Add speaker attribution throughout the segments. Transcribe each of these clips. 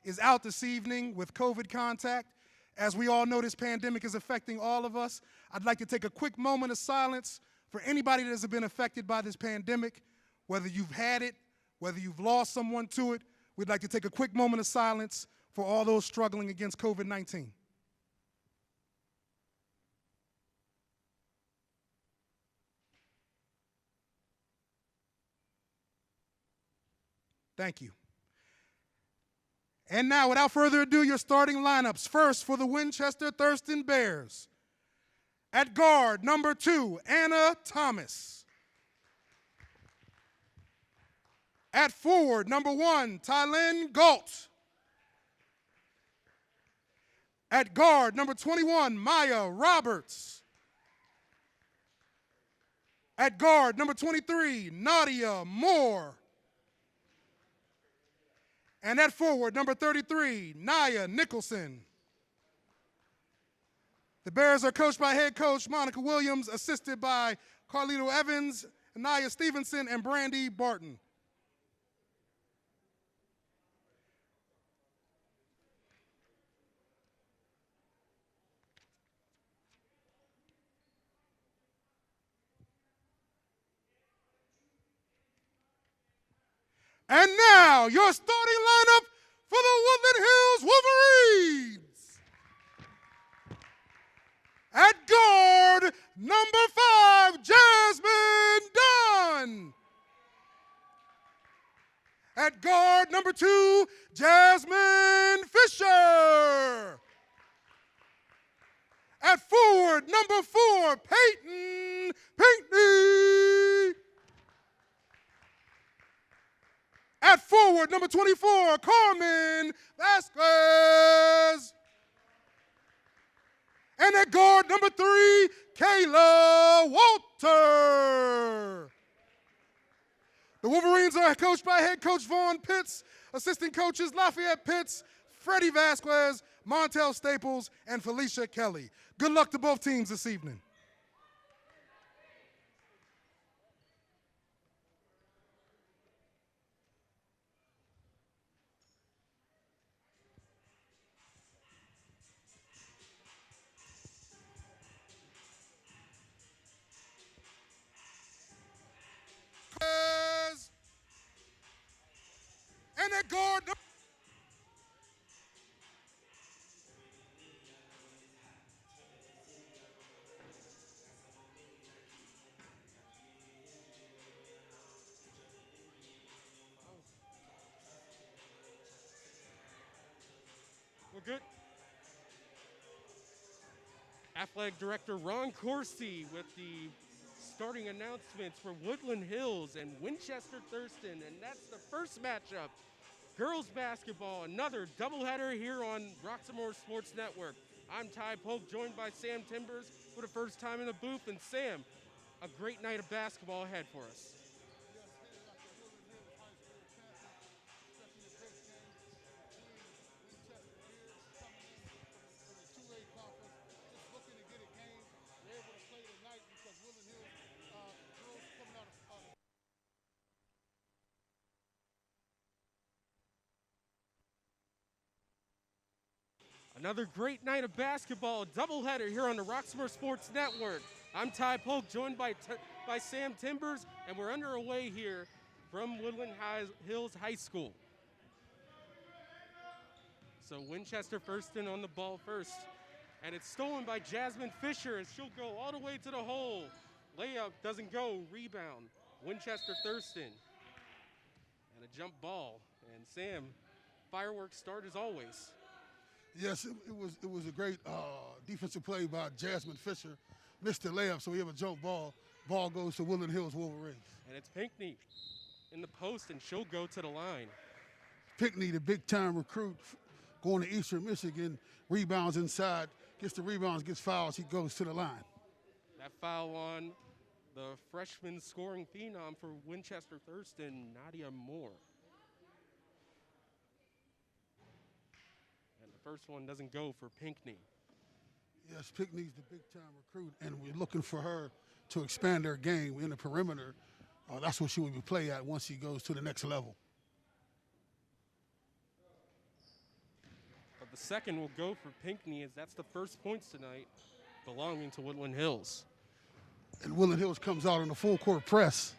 Speaker 1: is out this evening with COVID contact. As we all know, this pandemic is affecting all of us. I'd like to take a quick moment of silence for anybody that has been affected by this pandemic, whether you've had it, whether you've lost someone to it. We'd like to take a quick moment of silence for all those struggling against COVID-19. Thank you. And now, without further ado, your starting lineups. First, for the Winchester Thurston Bears. At guard, number 2, Anna Thomas. At forward, number 1, Tylynn Galt. At guard, number 21, Maya Roberts. At guard, number 23, Nadia Moore. And at forward, number 33, Nia Nicholson. The Bears are coached by head coach Monica Williams, assisted by Carlito Evans, Nia Stevenson, and Brandy Barton. And now, your starting lineup for the Woodland Hills Wolverines. At guard, number 5, Jasmine Dunn. At guard, number 2, Jasmine Fisher. At forward, number 4, Peyton Pinkney. At forward, number 24, Carmen Vasquez. And at guard, number 3, Kayla Walter. The Wolverines are coached by head coach Vaughn Pitts, assistant coaches Lafayette Pitts, Freddie Vasquez, Montel Staples, and Felicia Kelly. Good luck to both teams this evening. And at guard,
Speaker 2: we're good. Athletic Director Ron Corsi with the starting announcements for Woodland Hills and Winchester Thurston, and that's the first matchup. Girls basketball, another doubleheader here on Roxamore Sports Network. I'm Ty Polk, joined by Sam Timbers for the first time in the booth. And Sam, a great night of basketball ahead for us. Another great night of basketball, doubleheader here on the Roxamore Sports Network. I'm Ty Polk, joined by Sam Timbers, and we're underway here from Woodland Hills High School. So Winchester Thurston on the ball first, and it's stolen by Jasmine Fisher, and she'll go all the way to the hole. Layup doesn't go, rebound. Winchester Thurston, and a jump ball. And Sam, fireworks start as always.
Speaker 3: Yes, it was a great defensive play by Jasmine Fisher. Missed the layup, so we have a jump ball. Ball goes to Woodland Hills Wolverines.
Speaker 2: And it's Pinkney in the post, and she'll go to the line.
Speaker 3: Pinkney, the big-time recruit, going to Eastern Michigan, rebounds inside, gets the rebounds, gets fouls, he goes to the line.
Speaker 2: That foul on the freshman scoring phenom for Winchester Thurston, Nadia Moore. First one doesn't go for Pinkney.
Speaker 3: Yes, Pinkney's the big-time recruit, and we're looking for her to expand her game in the perimeter. That's what she will be play at once she goes to the next level.
Speaker 2: The second will go for Pinckney, as that's the first points tonight belonging to Woodland Hills.
Speaker 3: And Woodland Hills comes out in a full court press.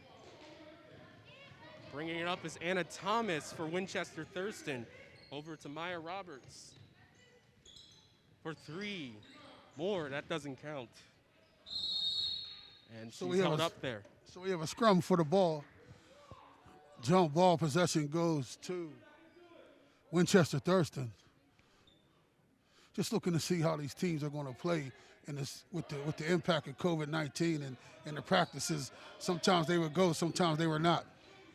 Speaker 2: Bringing it up is Anna Thomas for Winchester Thurston. Over to Maya Roberts for three. More, that doesn't count. And she's held up there.
Speaker 3: So we have a scrum for the ball. Jump ball possession goes to Winchester Thurston. Just looking to see how these teams are going to play in this with the impact of COVID-19 and the practices. Sometimes they would go, sometimes they were not.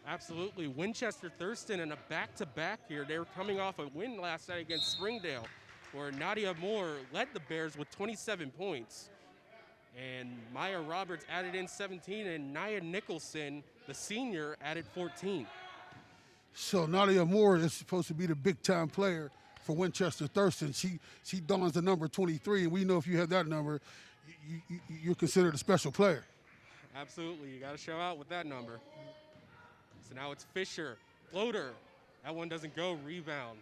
Speaker 2: Absolutely. Winchester Thurston in a back-to-back here. They were coming off a win last night against Springdale, where Nadia Moore led the Bears with 27 points. And Maya Roberts added in 17, and Nia Nicholson, the senior, added 14.
Speaker 3: So Nadia Moore is supposed to be the big-time player for Winchester Thurston. She dons the number 23, and we know if you have that number, you're considered a special player.
Speaker 2: Absolutely. You got to show out with that number. So now it's Fisher, floater. That one doesn't go, rebound.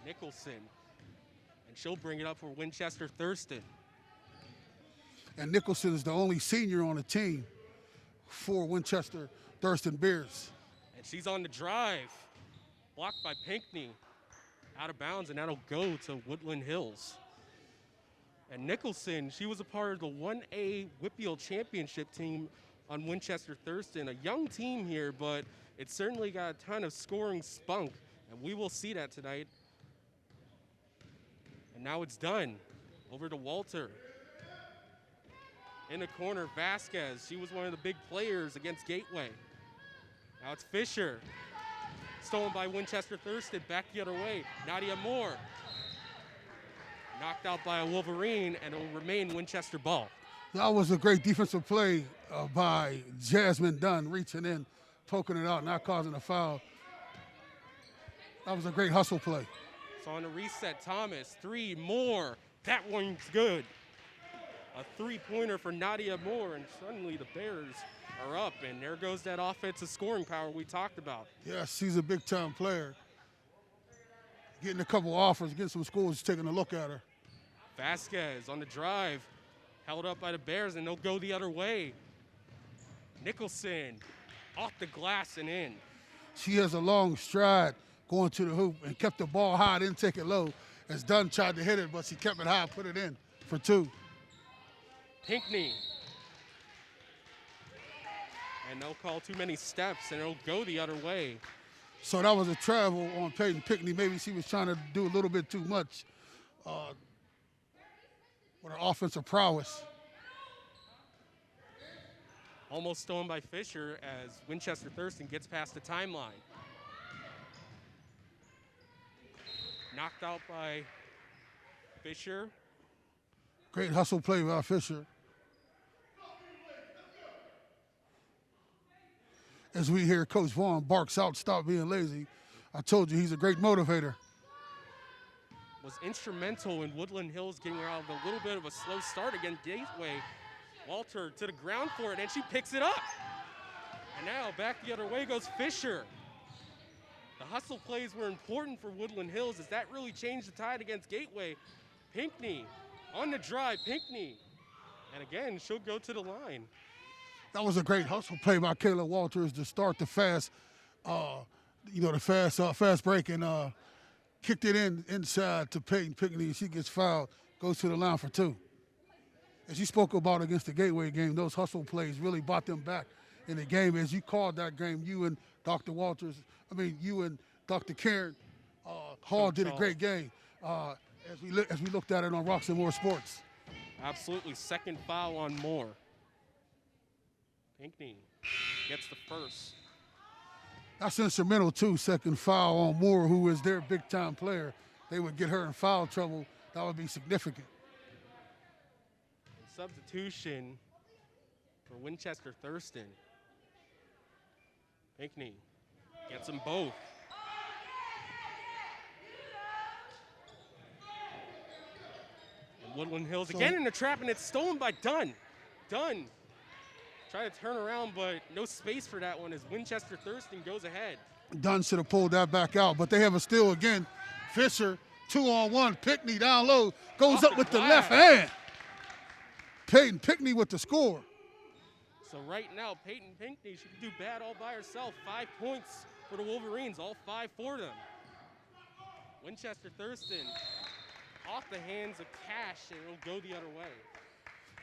Speaker 2: Nicholson, and she'll bring it up for Winchester Thurston.
Speaker 3: And Nicholson is the only senior on the team for Winchester Thurston Bears.
Speaker 2: And she's on the drive, blocked by Pinckney, out of bounds, and that'll go to Woodland Hills. And Nicholson, she was a part of the 1A Whitfield Championship team on Winchester Thurston. A young team here, but it certainly got a ton of scoring spunk, and we will see that tonight. And now it's done. Over to Walter. In the corner, Vasquez. She was one of the big players against Gateway. Now it's Fisher. Stolen by Winchester Thurston, back the other way. Nadia Moore. Knocked out by a Wolverine, and it will remain Winchester ball.
Speaker 3: That was a great defensive play by Jasmine Dunn, reaching in, poking it out, not causing a foul. That was a great hustle play.
Speaker 2: So on the reset, Thomas, three more. That one's good. A three-pointer for Nadia Moore, and suddenly the Bears are up, and there goes that offensive scoring power we talked about.
Speaker 3: Yeah, she's a big-time player. Getting a couple offers, getting some schools taking a look at her.
Speaker 2: Vasquez on the drive, held up by the Bears, and they'll go the other way. Nicholson off the glass and in.
Speaker 3: She has a long stride going to the hoop and kept the ball high, didn't take it low. As Dunn tried to hit it, but she kept it high, put it in for two.
Speaker 2: Pinckney. And they'll call too many steps, and it'll go the other way.
Speaker 3: So that was a travel on Peyton Pinckney. Maybe she was trying to do a little bit too much with her offensive prowess.
Speaker 2: Almost stolen by Fisher as Winchester Thurston gets past the timeline. Knocked out by Fisher.
Speaker 3: Great hustle play by Fisher. As we hear Coach Vaughn barks out, "Stop being lazy." I told you he's a great motivator.
Speaker 2: Was instrumental in Woodland Hills getting out of a little bit of a slow start against Gateway. Walter to the ground for it, and she picks it up. And now back the other way goes Fisher. The hustle plays were important for Woodland Hills as that really changed the tide against Gateway. Pinckney on the drive, Pinckney. And again, she'll go to the line.
Speaker 3: That was a great hustle play by Kayla Walters to start the fast, fast break, and kicked it inside to Peyton Pinckney. She gets fouled, goes to the line for two. As you spoke about against the Gateway game, those hustle plays really brought them back in the game. As you called that game, you and Dr. Karen Hall did a great game as we looked at it on Roxamore Sports.
Speaker 2: Absolutely, second foul on Moore. Pinckney gets the first.
Speaker 3: That's instrumental too, second foul on Moore, who is their big-time player. They would get her in foul trouble. That would be significant.
Speaker 2: Substitution for Winchester Thurston. Pinckney gets them both. And Woodland Hills again in the trap, and it's stolen by Dunn. Dunn try to turn around, but no space for that one as Winchester Thurston goes ahead.
Speaker 3: Dunn should have pulled that back out, but they have a steal again Fisher, 2-on-1. Pickney down low, goes
Speaker 2: Off
Speaker 3: up
Speaker 2: the
Speaker 3: with the
Speaker 2: glass.
Speaker 3: left hand. Peyton Pickney with the score.
Speaker 2: So right now, Peyton Pinkney, she can do bad all by herself. 5 points for the Wolverines, all 5 for them. Winchester Thurston off the hands of Cash, and it'll go the other way.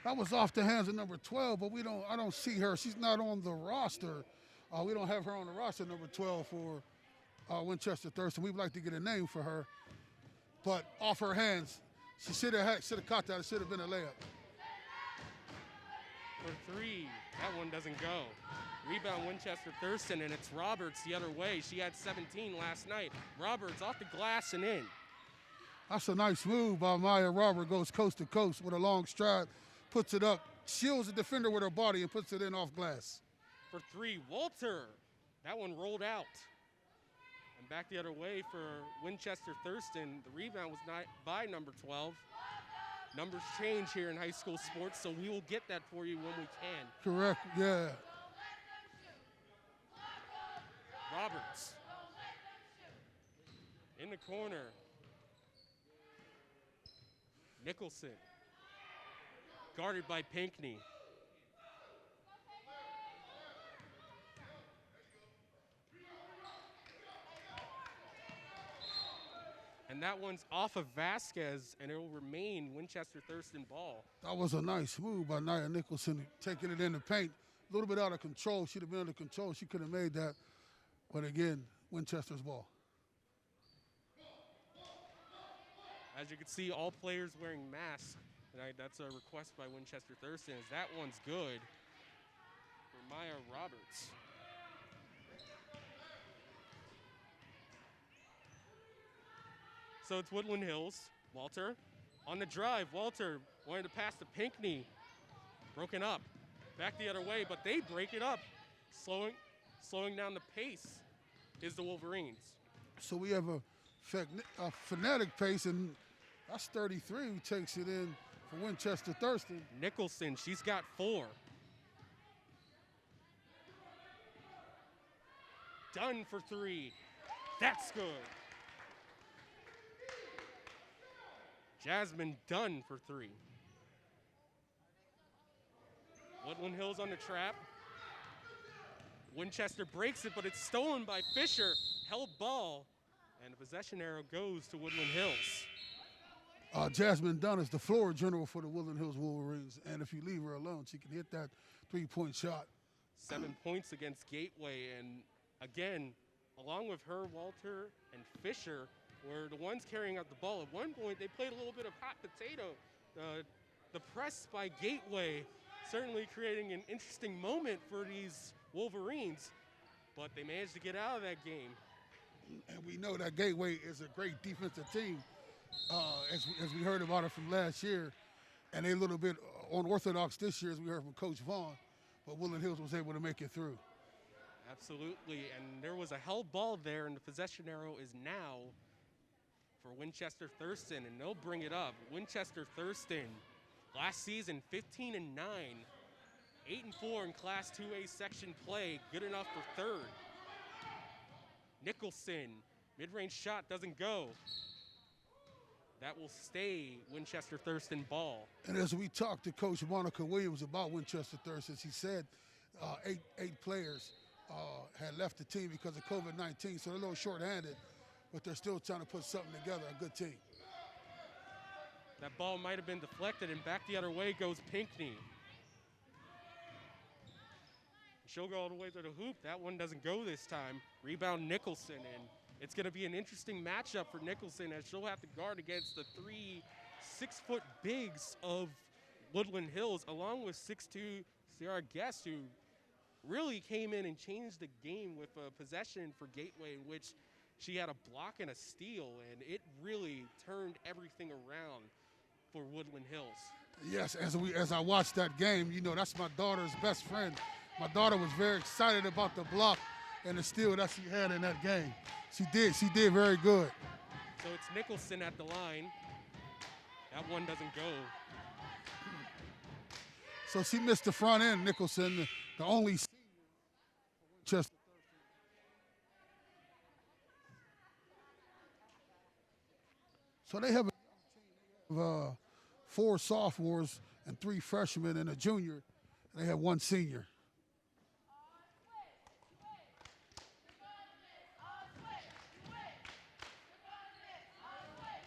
Speaker 3: That was off the hands of number 12, but I don't see her. She's not on the roster. We don't have her on the roster, number 12 for Winchester Thurston. We'd like to get a name for her, but off her hands, she should have caught that. It should have been a layup.
Speaker 2: For 3, that one doesn't go. Rebound Winchester Thurston, and it's Roberts the other way. She had 17 last night. Roberts off the glass and in.
Speaker 3: That's a nice move by Maya Robert. Goes coast to coast with a long stride, puts it up, shields the defender with her body, and puts it in off glass.
Speaker 2: For 3, Walter. That one rolled out. And back the other way for Winchester Thurston. The rebound was not by number 12. Numbers change here in high school sports, so we will get that for you when we can.
Speaker 3: Correct, yeah.
Speaker 2: Roberts in the corner. Nicholson guarded by Pinkney. And that one's off of Vasquez, and it will remain Winchester Thurston ball.
Speaker 3: That was a nice move by Nia Nicholson, taking it in the paint. A little bit out of control. She'd have been under control. She could have made that. But again, Winchester's ball.
Speaker 2: As you can see, all players wearing masks. And that's a request by Winchester Thurston, as that one's good for Maya Roberts. So it's Woodland Hills. Walter on the drive. Walter wanted to pass to Pinkney. Broken up. Back the other way, but they break it up. Slowing down the pace is the Wolverines.
Speaker 3: So we have a phonetic pace, and that's 33 who takes it in for Winchester Thurston.
Speaker 2: Nicholson, she's got 4. Dunn for 3. That's good. Jasmine Dunn for 3. Woodland Hills on the trap. Winchester breaks it, but it's stolen by Fisher. Held ball, and the possession arrow goes to Woodland Hills.
Speaker 3: Jasmine Dunn is the floor general for the Woodland Hills Wolverines, and if you leave her alone, she can hit that 3-point shot.
Speaker 2: 7 points against Gateway, and again, along with her, Walter, and Fisher were the ones carrying out the ball. At one point, they played a little bit of hot potato. The press by Gateway certainly creating an interesting moment for these Wolverines, but they managed to get out of that game.
Speaker 3: And we know that Gateway is a great defensive team, as we heard about it from last year, and they a little bit unorthodox this year, as we heard from Coach Vaughn, but Woodland Hills was able to make it through.
Speaker 2: Absolutely, and there was a held ball there, and the possession arrow is now for Winchester Thurston, and they'll bring it up. Winchester Thurston, last season 15-9, 8-4 in Class 2A section play, good enough for 3rd. Nicholson, mid-range shot doesn't go. That will stay Winchester Thurston ball.
Speaker 3: And as we talked to Coach Monica Williams about Winchester Thurston, she said eight players had left the team because of COVID-19, so they're a little short-handed, but they're still trying to put something together, a good team.
Speaker 2: That ball might have been deflected, and back the other way goes Pinkney. She'll go all the way to the hoop. That one doesn't go this time. Rebound Nicholson, and it's going to be an interesting matchup for Nicholson, as she'll have to guard against the 3 6-foot bigs of Woodland Hills, along with 6'2" Sierra Guest, who really came in and changed the game with a possession for Gateway in which she had a block and a steal, and it really turned everything around for Woodland Hills.
Speaker 3: Yes, as I watched that game, you know, that's my daughter's best friend. My daughter was very excited about the block and the steal that she had in that game. She did very good.
Speaker 2: So it's Nicholson at the line. That one doesn't go.
Speaker 3: So she missed the front end, Nicholson, the only senior for Winchester. So they have 4 sophomores and 3 freshmen and a junior. They have 1 senior.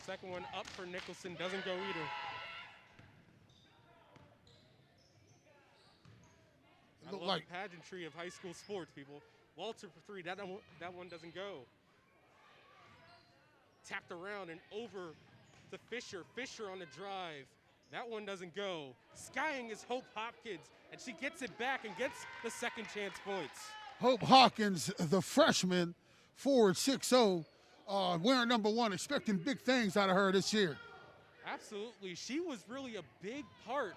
Speaker 2: Second one up for Nicholson, doesn't go either. I love the pageantry of high school sports, people. Walter for 3, that one doesn't go. Tapped around and over to Fisher. Fisher on the drive. That one doesn't go. Skying is Hope Hopkins, and she gets it back and gets the second chance points.
Speaker 3: Hope Hawkins, the freshman, forward 6'0", wearing number 1, expecting big things out of her this year.
Speaker 2: Absolutely. She was really a big part.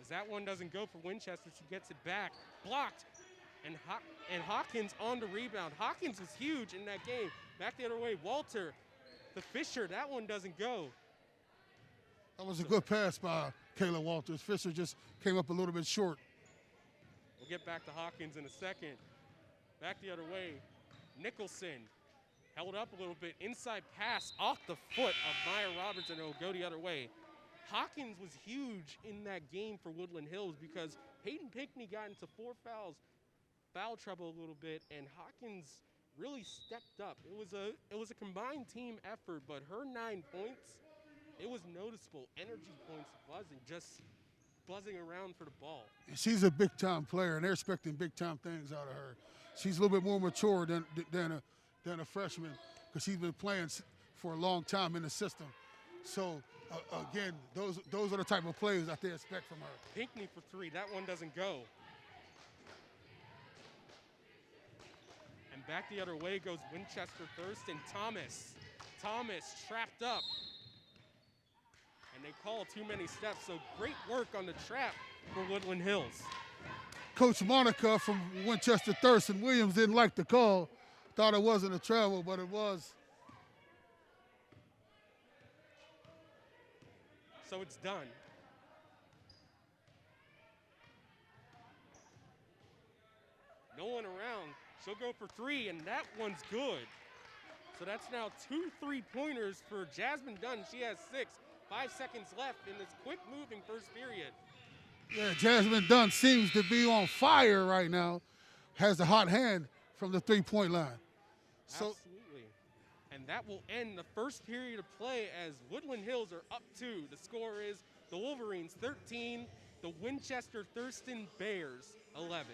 Speaker 2: As that one doesn't go for Winchester, she gets it back. Blocked. And Hawkins on the rebound. Hawkins was huge in that game. Back the other way. Walter, the Fisher, that one doesn't go.
Speaker 3: That was a good pass by Kayla Walters. Fisher just came up a little bit short.
Speaker 2: We'll get back to Hawkins in a second. Back the other way. Nicholson held up a little bit. Inside pass off the foot of Maya Robertson. It'll go the other way. Hawkins was huge in that game for Woodland Hills because Hayden Pinckney got into 4 foul trouble a little bit, and Hawkins really stepped up. It was a combined team effort, but her 9 points, it was noticeable. Energy points buzzing around for the ball.
Speaker 3: And she's a big-time player, and they're expecting big-time things out of her. She's a little bit more mature than a freshman because she's been playing for a long time in the system. So, again, those are the type of plays that they expect from her.
Speaker 2: Pinckney for 3. That one doesn't go. And back the other way goes Winchester Thurston. Thomas trapped up. And they call too many steps, so great work on the trap for Woodland Hills.
Speaker 3: Coach Monica from Winchester Thurston Williams didn't like the call. Thought it wasn't a travel, but it was.
Speaker 2: So it's done. No one around. She'll go for 3, and that one's good. So that's now 2 3-pointers for Jasmine Dunn. She has 6. 5 seconds left in this quick-moving first period.
Speaker 3: Yeah, Jasmine Dunn seems to be on fire right now. Has a hot hand from the 3-point line.
Speaker 2: Absolutely. And that will end the first period of play as Woodland Hills are up 2. The score is the Wolverines 13, the Winchester Thurston Bears 11.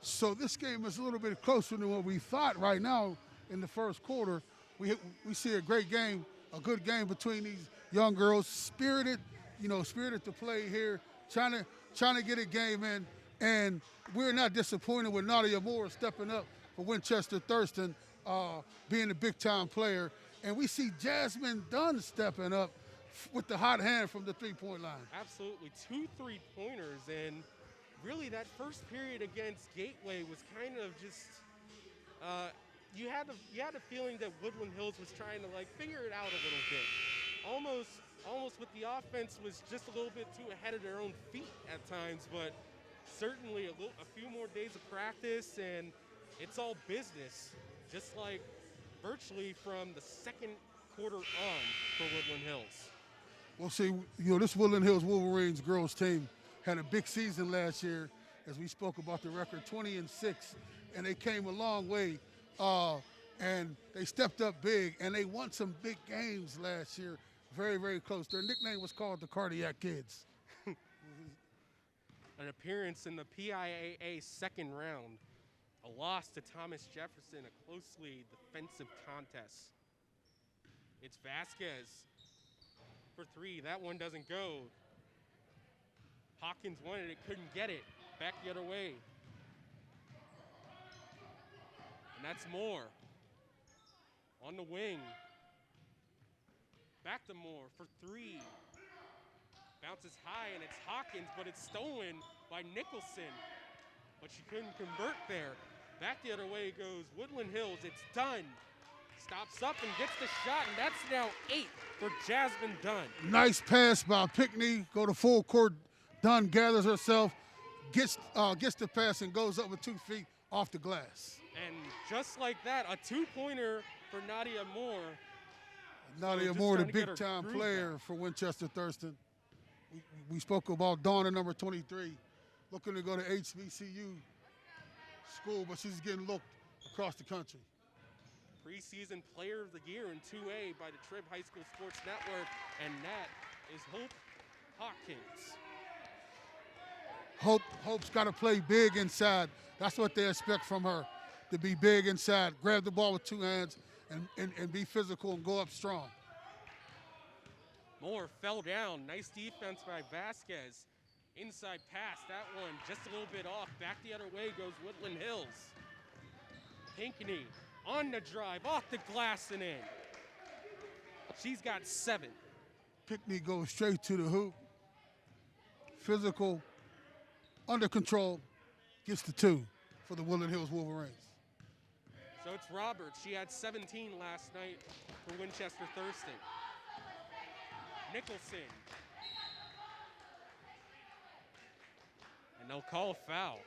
Speaker 3: So this game is a little bit closer than what we thought right now in the first quarter. We see a great game, a good game between these young girls, spirited to play here, trying to get a game in, and we're not disappointed with Nadia Moore stepping up for Winchester Thurston, being a big-time player, and we see Jasmine Dunn stepping up with the hot hand from the 3-point line.
Speaker 2: Absolutely, 2 3-pointers, and really that first period against Gateway was kind of just you had a feeling that Woodland Hills was trying to figure it out a little bit. Almost with the offense was just a little bit too ahead of their own feet at times, but certainly a few more days of practice and it's all business, just like virtually from the second quarter on for Woodland Hills.
Speaker 3: Well, see, this Woodland Hills Wolverines girls team had a big season last year, as we spoke about the record, 20-6, and they came a long way, and they stepped up big, and they won some big games last year. Very, very close. Their nickname was called the Cardiac Kids.
Speaker 2: An appearance in the PIAA second round. A loss to Thomas Jefferson, a closely defensive contest. It's Vasquez for 3. That one doesn't go. Hawkins wanted it, couldn't get it. Back the other way. And that's Moore. On the wing. Back to Moore for 3. Bounces high, and it's Hawkins, but it's stolen by Nicholson. But she couldn't convert there. Back the other way goes Woodland Hills. It's Dunn. Stops up and gets the shot, and that's now 8 for Jasmine Dunn.
Speaker 3: Nice pass by Pinckney. Go to full court. Dunn gathers herself, gets the pass, and goes up with 2 feet off the glass.
Speaker 2: And just like that, a 2-pointer for Nadia Moore.
Speaker 3: Nadia
Speaker 2: just
Speaker 3: Moore, the
Speaker 2: trying to get her
Speaker 3: big-time
Speaker 2: groove
Speaker 3: player
Speaker 2: back.
Speaker 3: for Winchester Thurston. We spoke about Donna, number 23, looking to go to HBCU school, but she's getting looked across the country.
Speaker 2: Preseason Player of the Year in 2A by the Trib High School Sports Network, and that is Hope Hawkins.
Speaker 3: Hope's got to play big inside. That's what they expect from her, to be big inside, grab the ball with two hands, and be physical and go up strong.
Speaker 2: Moore fell down. Nice defense by Vasquez. Inside pass, that one just a little bit off. Back the other way goes Woodland Hills. Pinckney on the drive, off the glass and in. She's got 7.
Speaker 3: Pinckney goes straight to the hoop. Physical, under control, gets the 2 for the Woodland Hills Wolverines.
Speaker 2: So it's Roberts. She had 17 last night for Winchester Thurston. Nicholson. And they'll call a foul.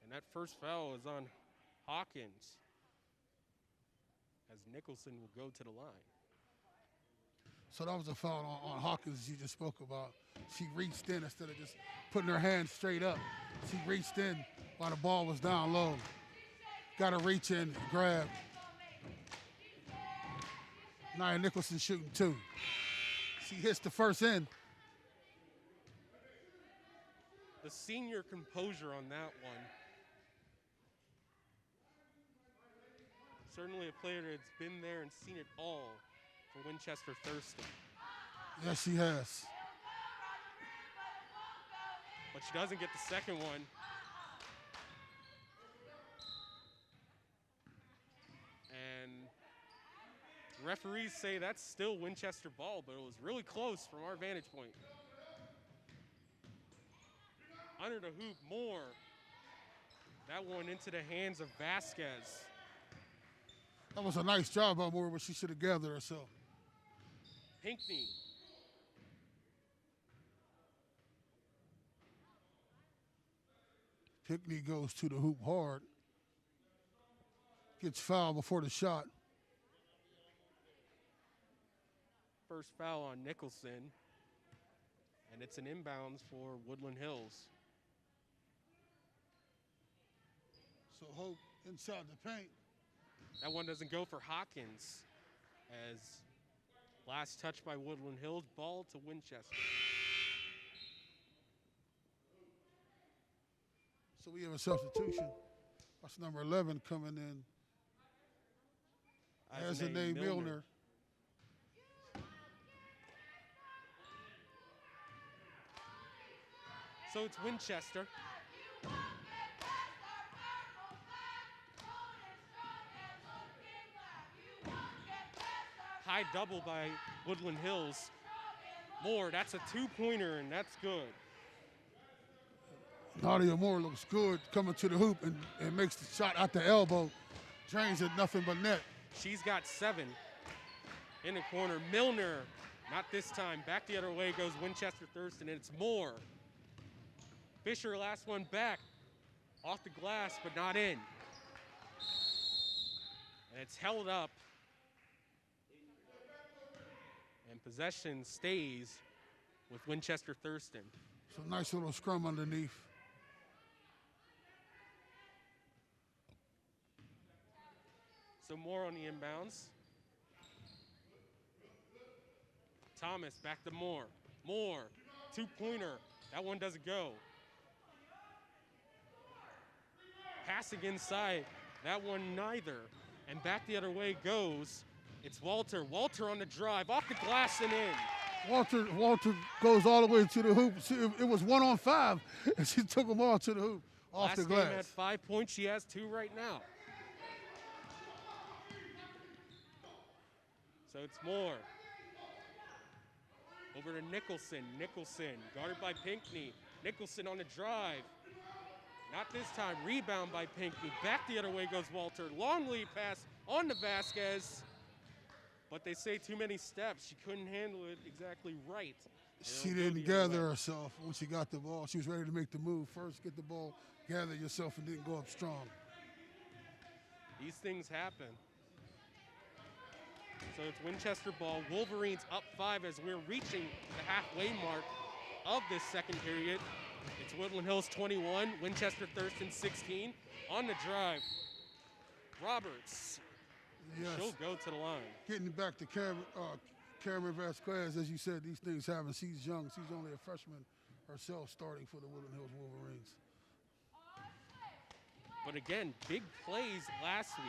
Speaker 2: And that first foul is on Hawkins, as Nicholson will go to the line.
Speaker 3: So that was a foul on Hawkins you just spoke about. She reached in instead of just putting her hand straight up. She reached in while the ball was down low. Got to reach in, grab. Nia Nicholson shooting 2. She hits the first in.
Speaker 2: The senior composure on that one. Certainly a player that's been there and seen it all for Winchester Thurston.
Speaker 3: Yes, she has.
Speaker 2: But she doesn't get the second one. And referees say that's still Winchester ball, but it was really close from our vantage point. Under the hoop, Moore. That one into the hands of Vasquez.
Speaker 3: That was a nice job by Moore, but she should have gathered herself.
Speaker 2: Pinckney.
Speaker 3: Pinckney goes to the hoop hard. Gets fouled before the shot.
Speaker 2: First foul on Nicholson. And it's an inbounds for Woodland Hills.
Speaker 3: So Hope inside the paint.
Speaker 2: That one doesn't go for Hawkins, as last touch by Woodland Hills, ball to Winchester.
Speaker 3: So we have a substitution. That's number 11 coming in. Azanae Milner.
Speaker 2: So it's Winchester. High double by Woodland Hills. Moore, that's a 2-pointer, and that's good.
Speaker 3: Nadia Moore looks good coming to the hoop and makes the shot at the elbow. Drains it, nothing but net.
Speaker 2: She's got 7 in the corner. Milner, not this time. Back the other way goes Winchester Thurston, and it's Moore. Fisher, last one back. Off the glass, but not in. And it's held up. And possession stays with Winchester Thurston.
Speaker 3: So nice little scrum underneath.
Speaker 2: So Moore on the inbounds. Thomas back to Moore. Moore, 2-pointer. That one doesn't go. Passing inside. That one neither. And back the other way goes. It's Walter. Walter on the drive, off the glass and in.
Speaker 3: Walter goes all the way to the hoop. It was 1-on-5, and she took them all to the hoop, off the glass.
Speaker 2: Last game had 5 points. She has 2 right now. So it's Moore. Over to Nicholson. Nicholson guarded by Pinckney. Nicholson on the drive. Not this time. Rebound by Pinckney. Back the other way goes Walter. Long lead pass on to Vasquez. But they say too many steps. She couldn't handle it exactly right.
Speaker 3: She didn't gather herself when she got the ball. She was ready to make the move. First, get the ball, gather yourself, and then go up strong.
Speaker 2: These things happen. So it's Winchester ball. Wolverines up 5 as we're reaching the halfway mark of this second period. It's Woodland Hills 21, Winchester Thurston 16. On the drive, Roberts.
Speaker 3: Yes.
Speaker 2: She'll go to the line.
Speaker 3: Getting back to Cameron Vasquez, as you said, these things happen. She's young. She's only a freshman herself starting for the Woodland Hills Wolverines.
Speaker 2: But again, big plays last week.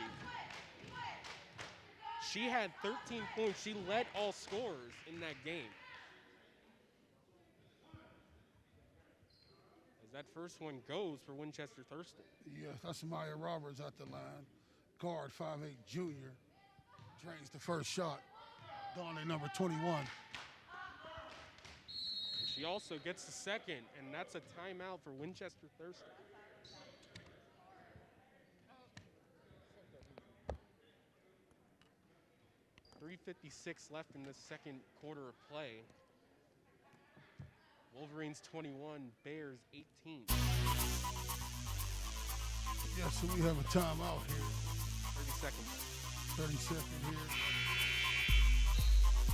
Speaker 2: She had 13 points. She led all scorers in that game. As that first one goes for Winchester Thurston.
Speaker 3: Yes, that's Maya Roberts at the line. Guard, 5'8", junior. Drains the first shot. Donnie, number 21.
Speaker 2: She also gets the second, and that's a timeout for Winchester Thurston. .356 left in the second quarter of play. Wolverines 21, Bears 18.
Speaker 3: Yes, so we have a timeout here.
Speaker 2: 30 seconds.
Speaker 3: 30 seconds here.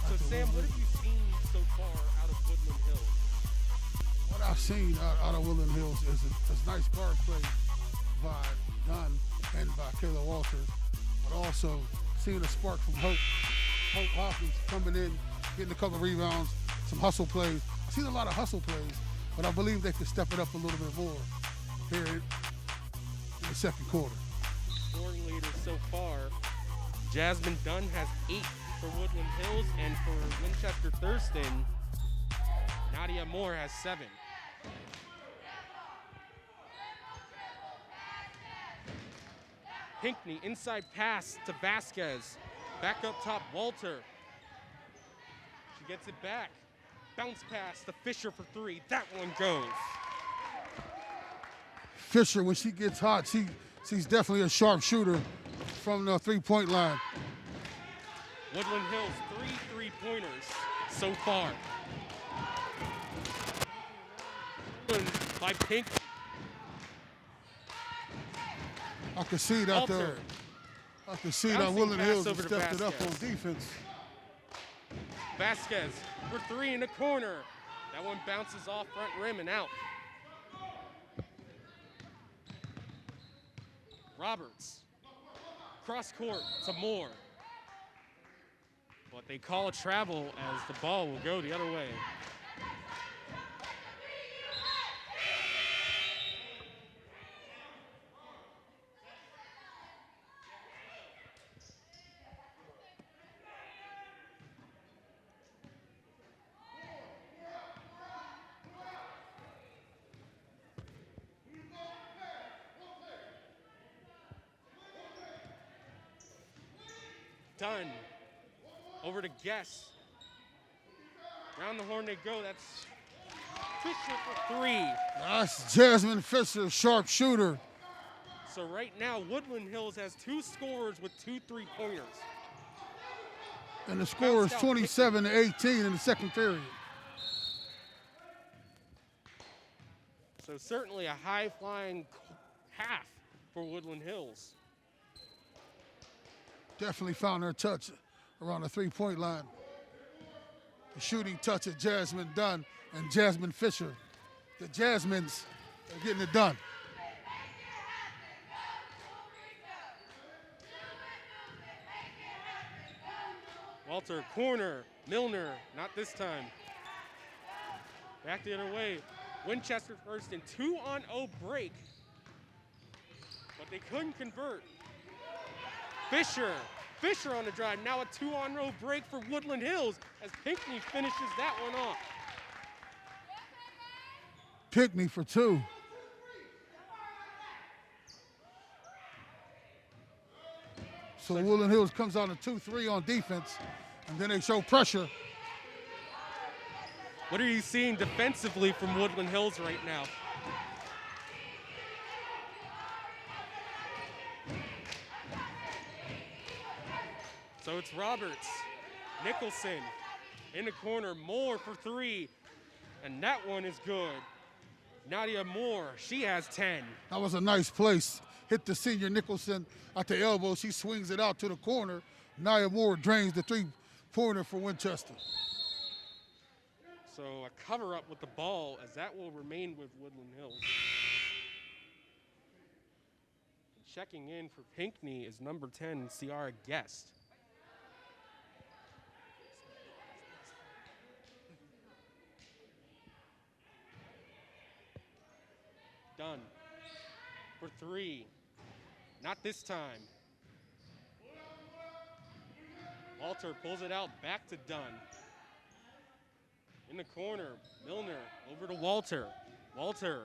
Speaker 2: So Sam, what have you seen so far out of Woodland Hills?
Speaker 3: What I've seen out of Woodland Hills is a nice guard play by Dunn and by Kayla Walters, but also seeing a spark from Hope Hopkins coming in, getting a couple of rebounds, some hustle plays. I've seen a lot of hustle plays, but I believe they could step it up a little bit more here in the second quarter.
Speaker 2: Scoring leaders so far, Jasmine Dunn has 8 for Woodland Hills, and for Winchester Thurston, Nadia Moore has 7. Pinckney, inside pass to Vasquez. Back up top, Walter. She gets it back. Bounce pass to Fisher for 3. That one goes.
Speaker 3: Fisher, when she gets hot, she's definitely a sharp shooter from the three-point line.
Speaker 2: Woodland Hills, 3 three-pointers so far. By Pinckney.
Speaker 3: I can see that there. I can see that Woodland Hills has stepped it up on defense.
Speaker 2: Vasquez for 3 in the corner. That one bounces off front rim and out. Roberts. Cross court to Moore. But they call a travel as the ball will go the other way. Done. Over to Guess. Round the horn they go. That's Fisher for 3.
Speaker 3: That's Jasmine Fisher, sharp shooter.
Speaker 2: So right now, Woodland Hills has 2 scorers with 2 three-pointers.
Speaker 3: And the score is 27-18 in the second period.
Speaker 2: So certainly a high-flying half for Woodland Hills.
Speaker 3: Definitely found her touch around the three-point line. The shooting touch of Jasmine Dunn and Jasmine Fisher. The Jasmines are getting it done.
Speaker 2: Walter, corner, Milner, not this time. Back the other way. Winchester Thurston, 2-on-0 break, but they couldn't convert. Fisher on the drive. Now a 2-on-0 break for Woodland Hills as Pinckney finishes that one off.
Speaker 3: Pinckney for 2. So Woodland Hills comes out a 2-3 on defense, and then they show pressure.
Speaker 2: What are you seeing defensively from Woodland Hills right now? So it's Roberts, Nicholson in the corner, Moore for 3. And that one is good. Nadia Moore, she has 10.
Speaker 3: That was a nice place. Hit the senior Nicholson at the elbow. She swings it out to the corner. Nadia Moore drains the three-pointer for Winchester.
Speaker 2: So a cover-up with the ball, as that will remain with Woodland Hills. And checking in for Pinckney is number 10, Ciara Guest. Dunn for three. Not this time. Walter pulls it out, back to Dunn. In the corner, Milner over to Walter. Walter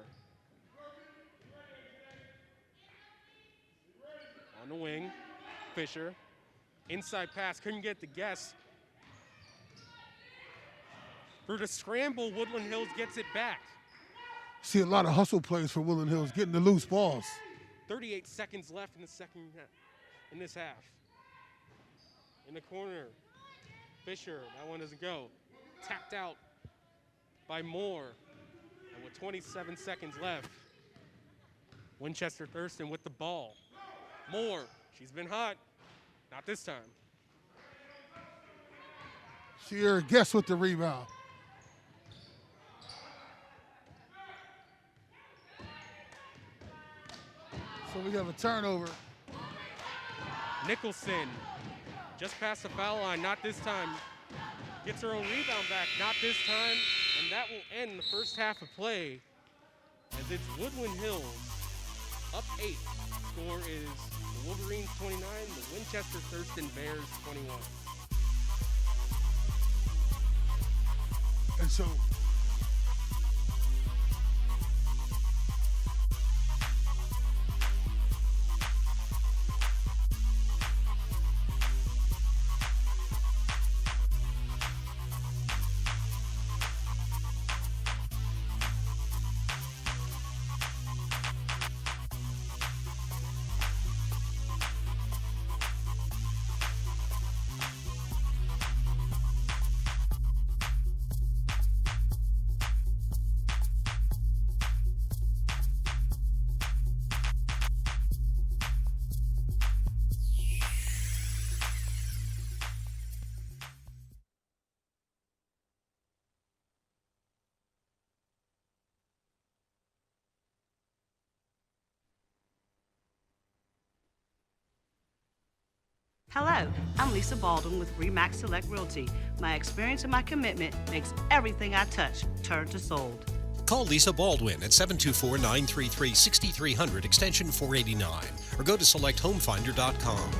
Speaker 2: on the wing, Fisher. Inside pass, couldn't get the guess. For the scramble, Woodland Hills gets it back.
Speaker 3: See a lot of hustle plays for Woodland Hills, getting the loose balls.
Speaker 2: 38 seconds left in this half. In the corner, Fisher, that one doesn't go. Tapped out by Moore. And with 27 seconds left, Winchester Thurston with the ball. Moore, she's been hot. Not this time.
Speaker 3: Ciara Guest with the rebound. So we have a turnover.
Speaker 2: Nicholson just past the foul line, not this time. Gets her own rebound back, not this time. And that will end the first half of play as it's Woodland Hills up 8. Score is the Wolverines 29, the Winchester Thurston Bears 21.
Speaker 3: And so
Speaker 4: Hello, I'm Lisa Baldwin with RE/MAX Select Realty. My experience and my commitment makes everything I touch turn to sold.
Speaker 5: Call Lisa Baldwin at 724-933-6300 extension 489 or go to selecthomefinder.com.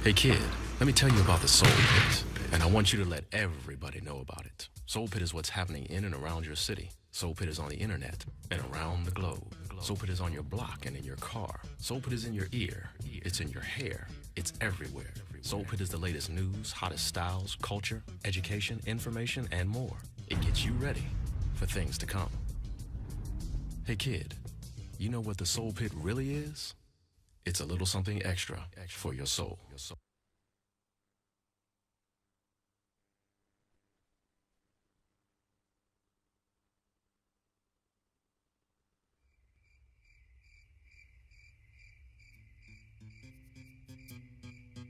Speaker 6: Hey kid, let me tell you about the Soul Pit, and I want you to let everybody know about it. Soul Pit is what's happening in and around your city. Soul Pit is on the internet and around the globe. Soul Pit is on your block and in your car. Soul Pit is in your ear. It's in your hair. It's everywhere. Soul Pit is the latest news, hottest styles, culture, education, information, and more. It gets you ready for things to come. Hey kid, you know what the Soul Pit really is? It's a little something extra for your soul.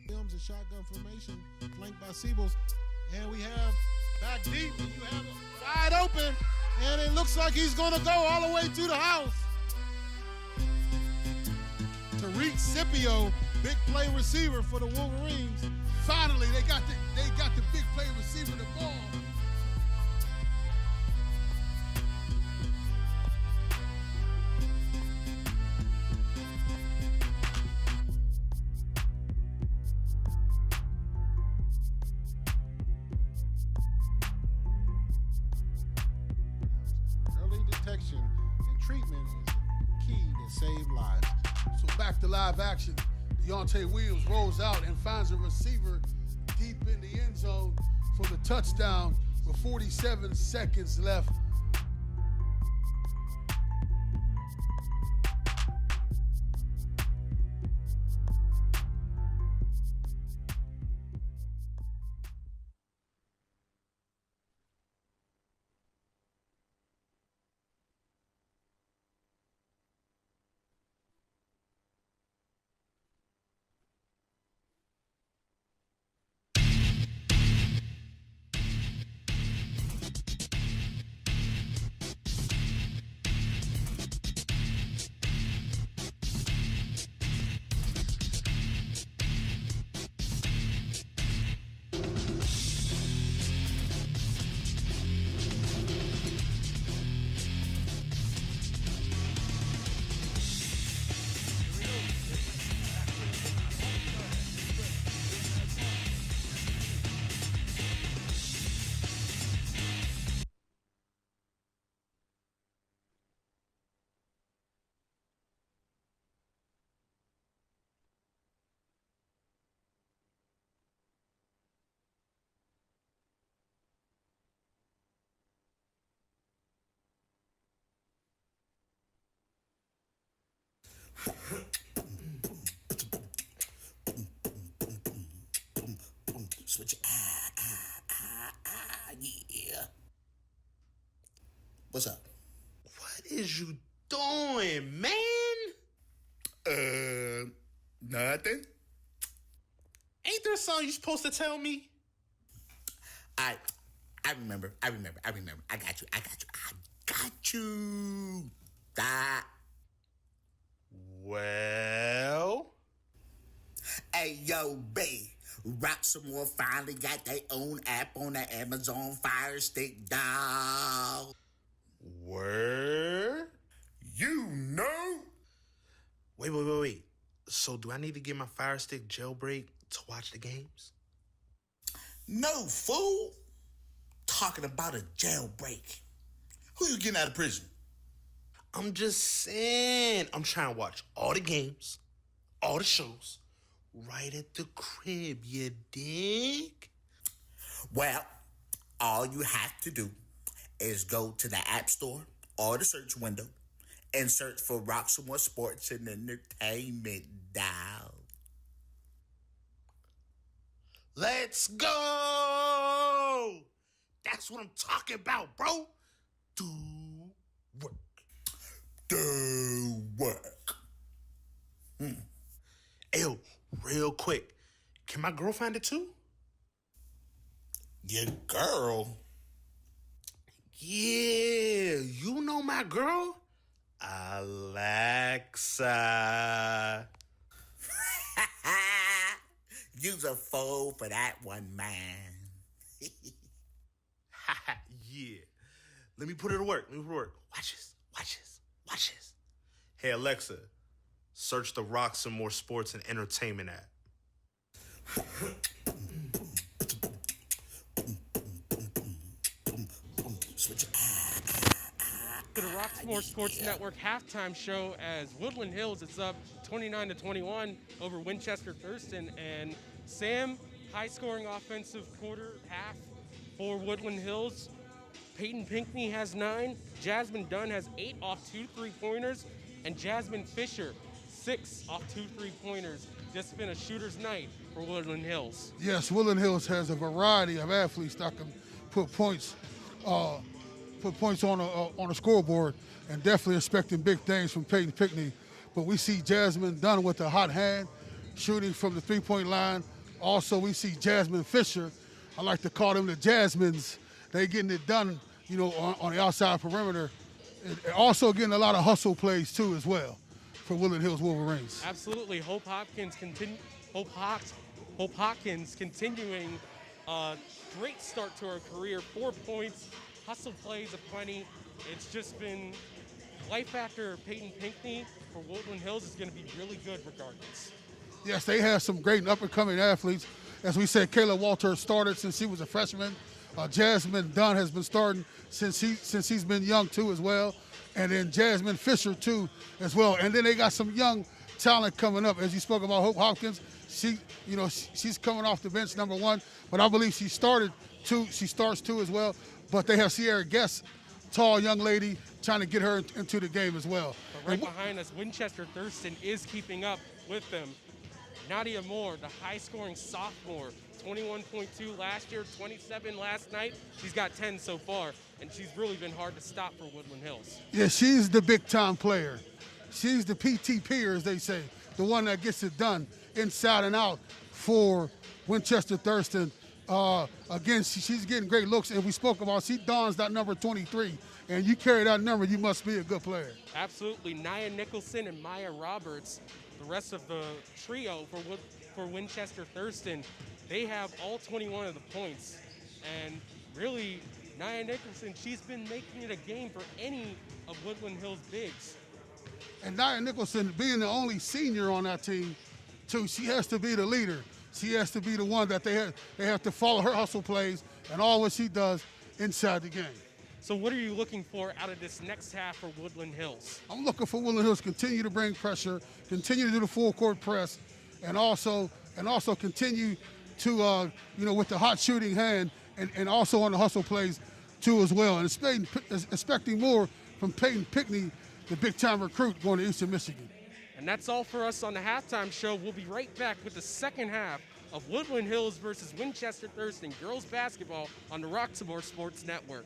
Speaker 7: Films a shotgun formation, flanked by Siebels, and we have back deep, and you have it wide open, and it looks like he's gonna go all the way to the house. Tariq Scipio, big play receiver for the Wolverines.
Speaker 3: Finally, they got the big play receiver the ball.
Speaker 7: Early detection and treatment is key to save lives.
Speaker 3: So back to live action. Deontay Williams rolls out and finds a receiver deep in the end zone for the touchdown with 47 seconds left
Speaker 8: Switch it. Yeah. What's up?
Speaker 9: What is you doing, man?
Speaker 8: Nothing.
Speaker 9: Ain't there something you supposed to tell me?
Speaker 8: I remember. I got you. That.
Speaker 9: Well,
Speaker 8: Hey, yo, babe. Roxamore finally got their own app on the Amazon Fire Stick, dog.
Speaker 9: word?
Speaker 8: You know?
Speaker 9: Wait. So do I need to get my Fire Stick jailbreak to watch the games?
Speaker 8: No, fool. Talking about a jailbreak. Who you getting out of prison?
Speaker 9: I'm just saying, I'm trying to watch all the games, all the shows, right at the crib, you dig?
Speaker 8: Well, all you have to do is go to the App Store or the search window and search for Roxamore Sports and Entertainment, dog.
Speaker 9: Let's go! That's what I'm talking about, bro. Do work.
Speaker 8: Do work.
Speaker 9: Ew, real quick, can my girl find it too?
Speaker 8: Your girl?
Speaker 9: Yeah, you know my girl? Alexa.
Speaker 8: You's a fool for that one, man.
Speaker 9: Yeah. Let me put her to work. Watch this. Hey, Alexa, search the Roxamore Sports and Entertainment app.
Speaker 8: Switch it.
Speaker 2: To the Roxamore Sports Network halftime show as Woodland Hills is up 29-21 over Winchester Thurston. And Sam, high-scoring offensive quarter half for Woodland Hills. Peyton Pinkney has 9. Jasmine Dunn has 8 off 2 3-pointers. And Jasmine Fisher, 6 off 2 3-pointers. Just been a shooter's night for Woodland Hills.
Speaker 3: Yes, Woodland Hills has a variety of athletes that can put points on the scoreboard, and definitely expecting big things from Peyton Pinkney. But we see Jasmine Dunn with a hot hand, shooting from the three-point line. Also, we see Jasmine Fisher. I like to call them the Jasmines. They getting it done, on the outside perimeter. And also getting a lot of hustle plays, too, as well, for Woodland Hills Wolverines.
Speaker 2: Absolutely. Hope Hopkins continuing a great start to her career. 4 points, hustle plays aplenty. It's just been life after Peyton Pinkney for Woodland Hills is going to be really good regardless.
Speaker 3: Yes, they have some great up-and-coming athletes. As we said, Kayla Walter started since she was a freshman. Jasmine Dunn has been starting since he's been young, too, as well. And then Jasmine Fisher, too, as well. And then they got some young talent coming up. As you spoke about Hope Hopkins, she's coming off the bench, number 1. But I believe she starts, too, as well. But they have Sierra Guest, tall young lady, trying to get her into the game as well.
Speaker 2: But right behind us, Winchester Thurston is keeping up with them. Nadia Moore, the high-scoring sophomore, 21.2 last year, 27 last night. She's got 10 so far, and she's really been hard to stop for Woodland Hills.
Speaker 3: Yeah, she's the big-time player. She's the PTPer, as they say, the one that gets it done inside and out for Winchester Thurston. Again, she's getting great looks, and we spoke about she dons that number 23, and you carry that number, you must be a good player.
Speaker 2: Absolutely. Nia Nicholson and Maya Roberts, the rest of the trio for Winchester Thurston, they have all 21 of the points. And really, Nia Nicholson, she's been making it a game for any of Woodland Hills' bigs.
Speaker 3: And Nia Nicholson, being the only senior on that team, too, she has to be the leader. She has to be the one that they have to follow her hustle plays and all what she does inside the game.
Speaker 2: So what are you looking for out of this next half for Woodland Hills?
Speaker 3: I'm looking for Woodland Hills to continue to bring pressure, continue to do the full court press, and also continue to with the hot shooting hand and also on the hustle plays too as well. And expecting more from Peyton Pinkney, the big time recruit going to Eastern Michigan.
Speaker 2: And that's all for us on the halftime show. We'll be right back with the second half of Woodland Hills versus Winchester Thurston girls basketball on the Roxamore Sports Network.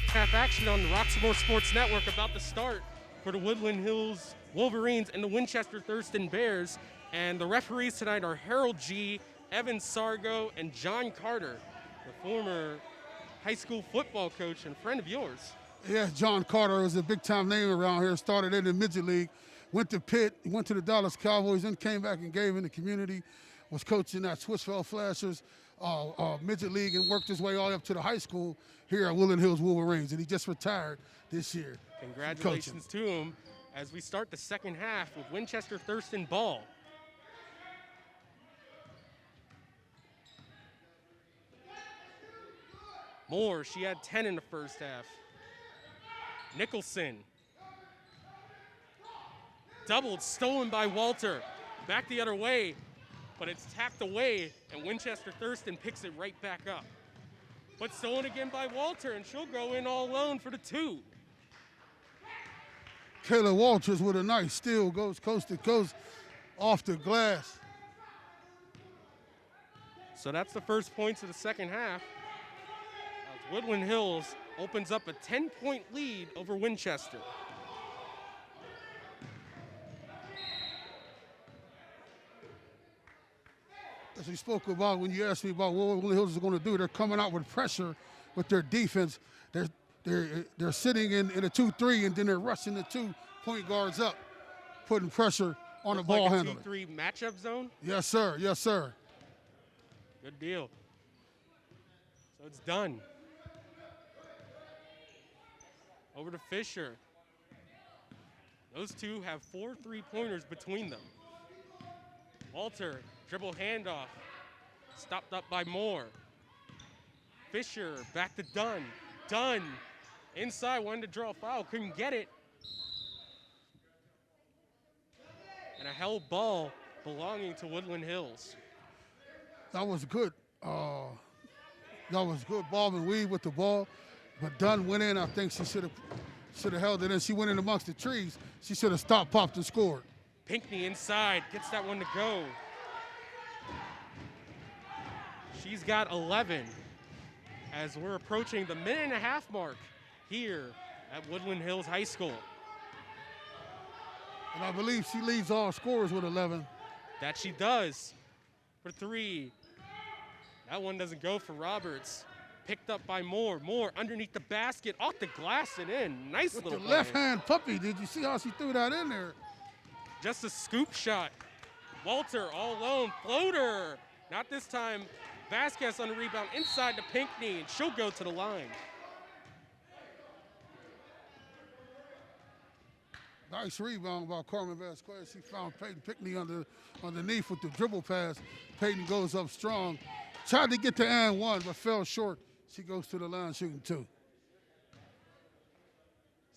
Speaker 2: Half action on the Roxamore Sports Network about to start for the Woodland Hills Wolverines and the Winchester Thurston Bears. And the referees tonight are Harold G., Evan Sargo, and John Carter, the former high school football coach and friend of yours.
Speaker 3: Yeah, John Carter was a big-time name around here. Started in the midget league, went to Pitt, went to the Dallas Cowboys, then came back and gave in the community. Was coaching at Swissvale Flashers midget league and worked his way all the way up to the high school here at Woodland Hills Wolverines, and he just retired this year.
Speaker 2: Congratulations to him as we start the second half with Winchester Thurston ball. Moore, she had 10 in the first half. Nicholson. Doubled, stolen by Walter. Back the other way, but it's tapped away, and Winchester Thurston picks it right back up. But stolen again by Walter, and she'll go in all alone for the two.
Speaker 3: Kayla Walters with a nice steal, goes coast to coast off the glass.
Speaker 2: So that's the first points of the second half. As Woodland Hills opens up a 10-point lead over Winchester.
Speaker 3: As we spoke about when you asked me about what Woodland Hills is going to do, they're coming out with pressure with their defense. They're sitting in a 2-3, and then they're rushing the 2 point guards up, putting pressure on the ball handler.
Speaker 2: 2-3 matchup zone?
Speaker 3: Yes, sir. Yes, sir.
Speaker 2: Good deal. So it's done. Over to Fisher. Those two have 4 3-pointers between them. Walter, dribble handoff. Stopped up by Moore. Fisher, back to Dunn. Dunn, inside, wanted to draw a foul, couldn't get it. And a held ball belonging to Woodland Hills.
Speaker 3: That was good. That was good ball and weave with the ball. But Dunn went in. I think she should have held it in. She went in amongst the trees. She should have stopped, popped, and scored.
Speaker 2: Pinckney inside, gets that one to go. She's got 11 as we're approaching the minute-and-a-half mark here at Woodland Hills High School.
Speaker 3: And I believe she leads all scorers with 11.
Speaker 2: That she does. For 3. That one doesn't go for Roberts. Picked up by Moore. Moore underneath the basket, off the glass and in. Nice
Speaker 3: with
Speaker 2: little
Speaker 3: the
Speaker 2: play.
Speaker 3: left-hand puppy. Did you see how she threw that in there?
Speaker 2: Just a scoop shot. Walter all alone. Floater. Not this time. Vasquez on the rebound inside to Pinckney, and she'll go to the line.
Speaker 3: Nice rebound by Carmen Vasquez. She found Peyton Pinckney underneath with the dribble pass. Peyton goes up strong. Tried to get to and one, but fell short. She goes to the line shooting 2.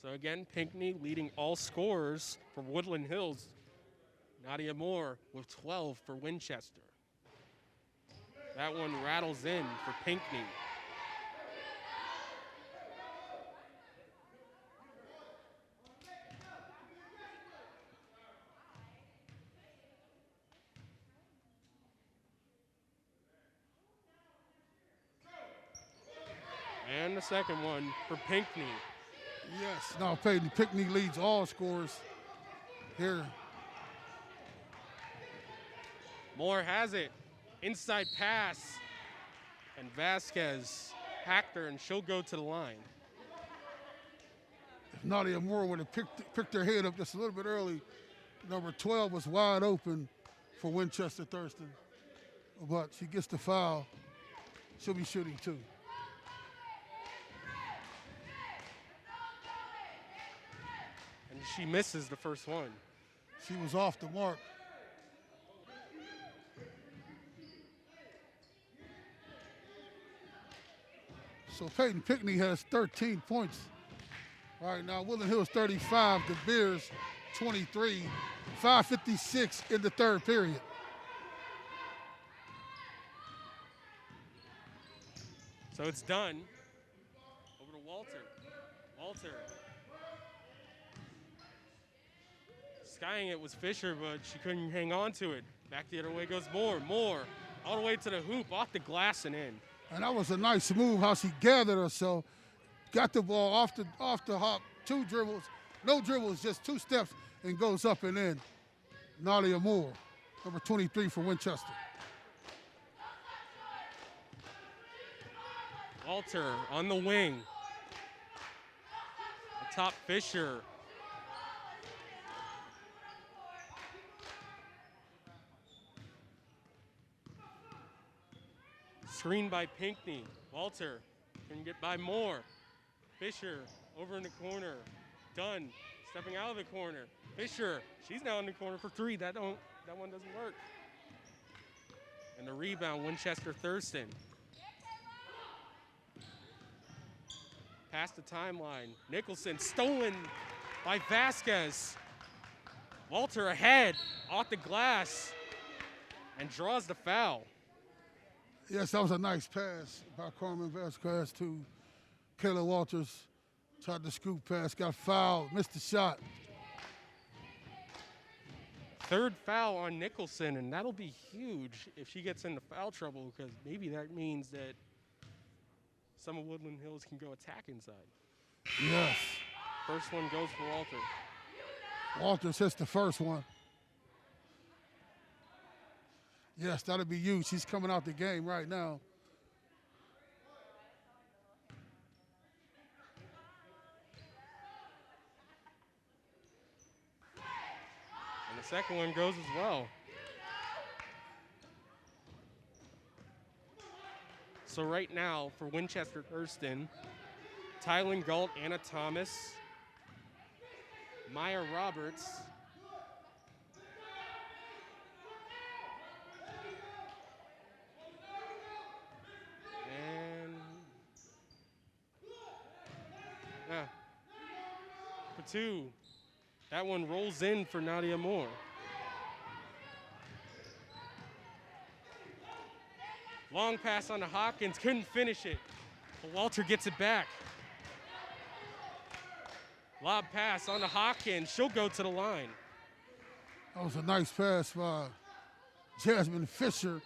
Speaker 2: So again, Pinckney leading all scorers for Woodland Hills. Nadia Moore with 12 for Winchester. That one rattles in for Pinckney. And the second one for Pinckney.
Speaker 3: Yes, now Peyton Pinckney leads all scorers here.
Speaker 2: Moore has it. Inside pass. And Vasquez hacked her, and she'll go to the line.
Speaker 3: If Nadia Moore would have picked her head up just a little bit early, Number 12 was wide open for Winchester Thurston, but she gets the foul. She'll be shooting 2.
Speaker 2: And she misses the first one.
Speaker 3: She was off the mark. So Peyton Pickney has 13 points right now. Woodland Hills 35, the Bears 23, 5:56 in the third period.
Speaker 2: So it's done. Over to Walter. Walter. Skying it was Fisher, but she couldn't hang on to it. Back the other way goes Moore. Moore all the way to the hoop, off the glass and in.
Speaker 3: And that was a nice move how she gathered herself, got the ball off the hop, 2 dribbles, no dribbles, just 2 steps, and goes up and in. Nadia Moore, number 23 for Winchester.
Speaker 2: Walter on the wing. Atop Fisher. Screen by Pinkney. Walter can get by Moore. Fisher over in the corner. Dunn stepping out of the corner. Fisher, she's now in the corner for 3. That one doesn't work. And the rebound, Winchester Thurston. Past the timeline. Nicholson stolen by Vasquez. Walter ahead, off the glass, and draws the foul.
Speaker 3: Yes, that was a nice pass by Carmen Vasquez to Kayla Walters. Tried to scoop pass, got fouled, missed the shot.
Speaker 2: 3rd foul on Nicholson, and that'll be huge if she gets into foul trouble, because maybe that means that some of Woodland Hills can go attack inside.
Speaker 3: Yes.
Speaker 2: First one goes for Walter.
Speaker 3: Walters hits the first one. Yes, that'll be huge. She's coming out the game right now.
Speaker 2: And the second one goes as well. So right now for Winchester Thurston, Tylen Galt, Anna Thomas, Maya Roberts, for 2. That one rolls in for Nadia Moore. Long pass on to Hawkins, couldn't finish it, but Walter gets it back. Lob pass on to Hawkins, she'll go to the line.
Speaker 3: That was a nice pass by Jasmine Fisher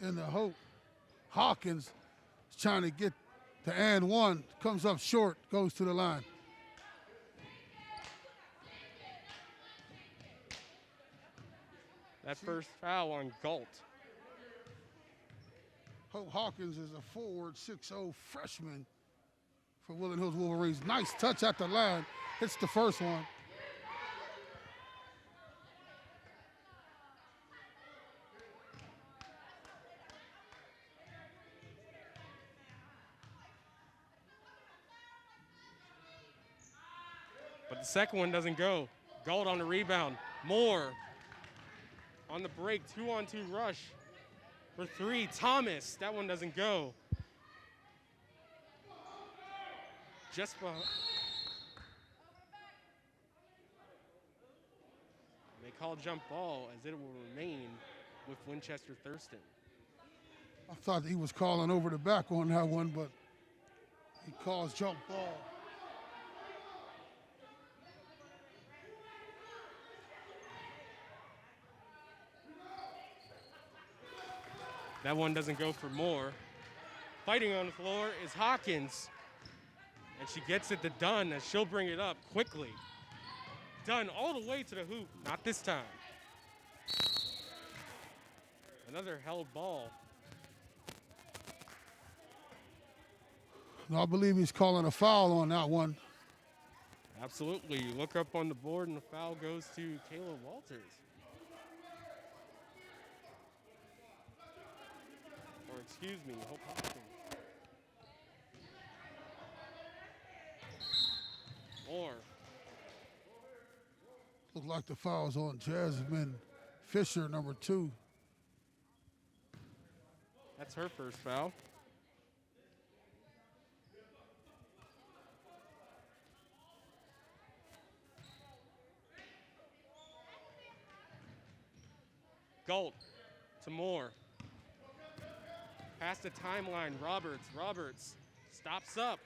Speaker 3: in the hope. Hawkins is trying to get the and one, comes up short, goes to the line.
Speaker 2: That first foul on Galt.
Speaker 3: Hope Hawkins is a forward, 6'0" freshman for Woodland Hills Wolverines. Nice touch at the line, hits the first one.
Speaker 2: But the second one doesn't go. Galt on the rebound. Moore on the break, 2-on-2 rush for 3. Thomas, that one doesn't go. Just behind. They call jump ball as it will remain with Winchester Thurston.
Speaker 3: I thought he was calling over the back on that one, but he calls jump ball.
Speaker 2: That one doesn't go for Moore. Fighting on the floor is Hawkins. And she gets it to Dunn, and she'll bring it up quickly. Dunn all the way to the hoop, not this time. Another held ball.
Speaker 3: No, I believe he's calling a foul on that one.
Speaker 2: Absolutely. You look up on the board and the foul goes to Kayla Walters. Or excuse me, Hope Hopkins. Moore.
Speaker 3: Look like the foul's on Jasmine Fisher, number 2.
Speaker 2: That's her first foul. Galt to Moore. Past the timeline, Roberts stops up.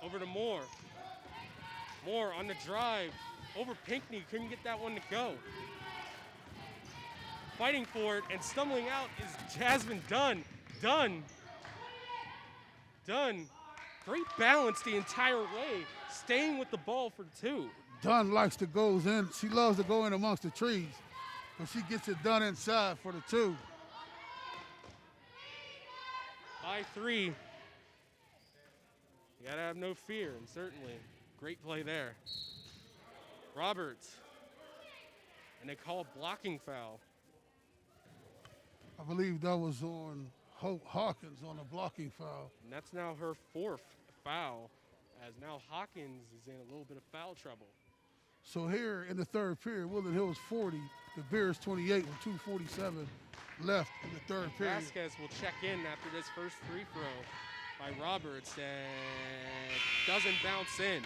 Speaker 2: Over to Moore. Moore on the drive. Over Pinckney, couldn't get that one to go. Fighting for it and stumbling out is Jasmine Dunn. Dunn. Great balance the entire way, staying with the ball for 2.
Speaker 3: Dunn likes to go in. She loves to go in amongst the trees, but she gets it done inside for the 2.
Speaker 2: By 3. You gotta have no fear, and certainly great play there. Roberts, and they call a blocking foul.
Speaker 3: I believe that was on Hope Hawkins on a blocking foul.
Speaker 2: And that's now her 4th foul, as now Hawkins is in a little bit of foul trouble.
Speaker 3: So here in the 3rd period, Woodland Hills 40, the Bears 28 with 2:47 left in the 3rd period.
Speaker 2: Vasquez will check in after this first free throw by Roberts, and doesn't bounce in.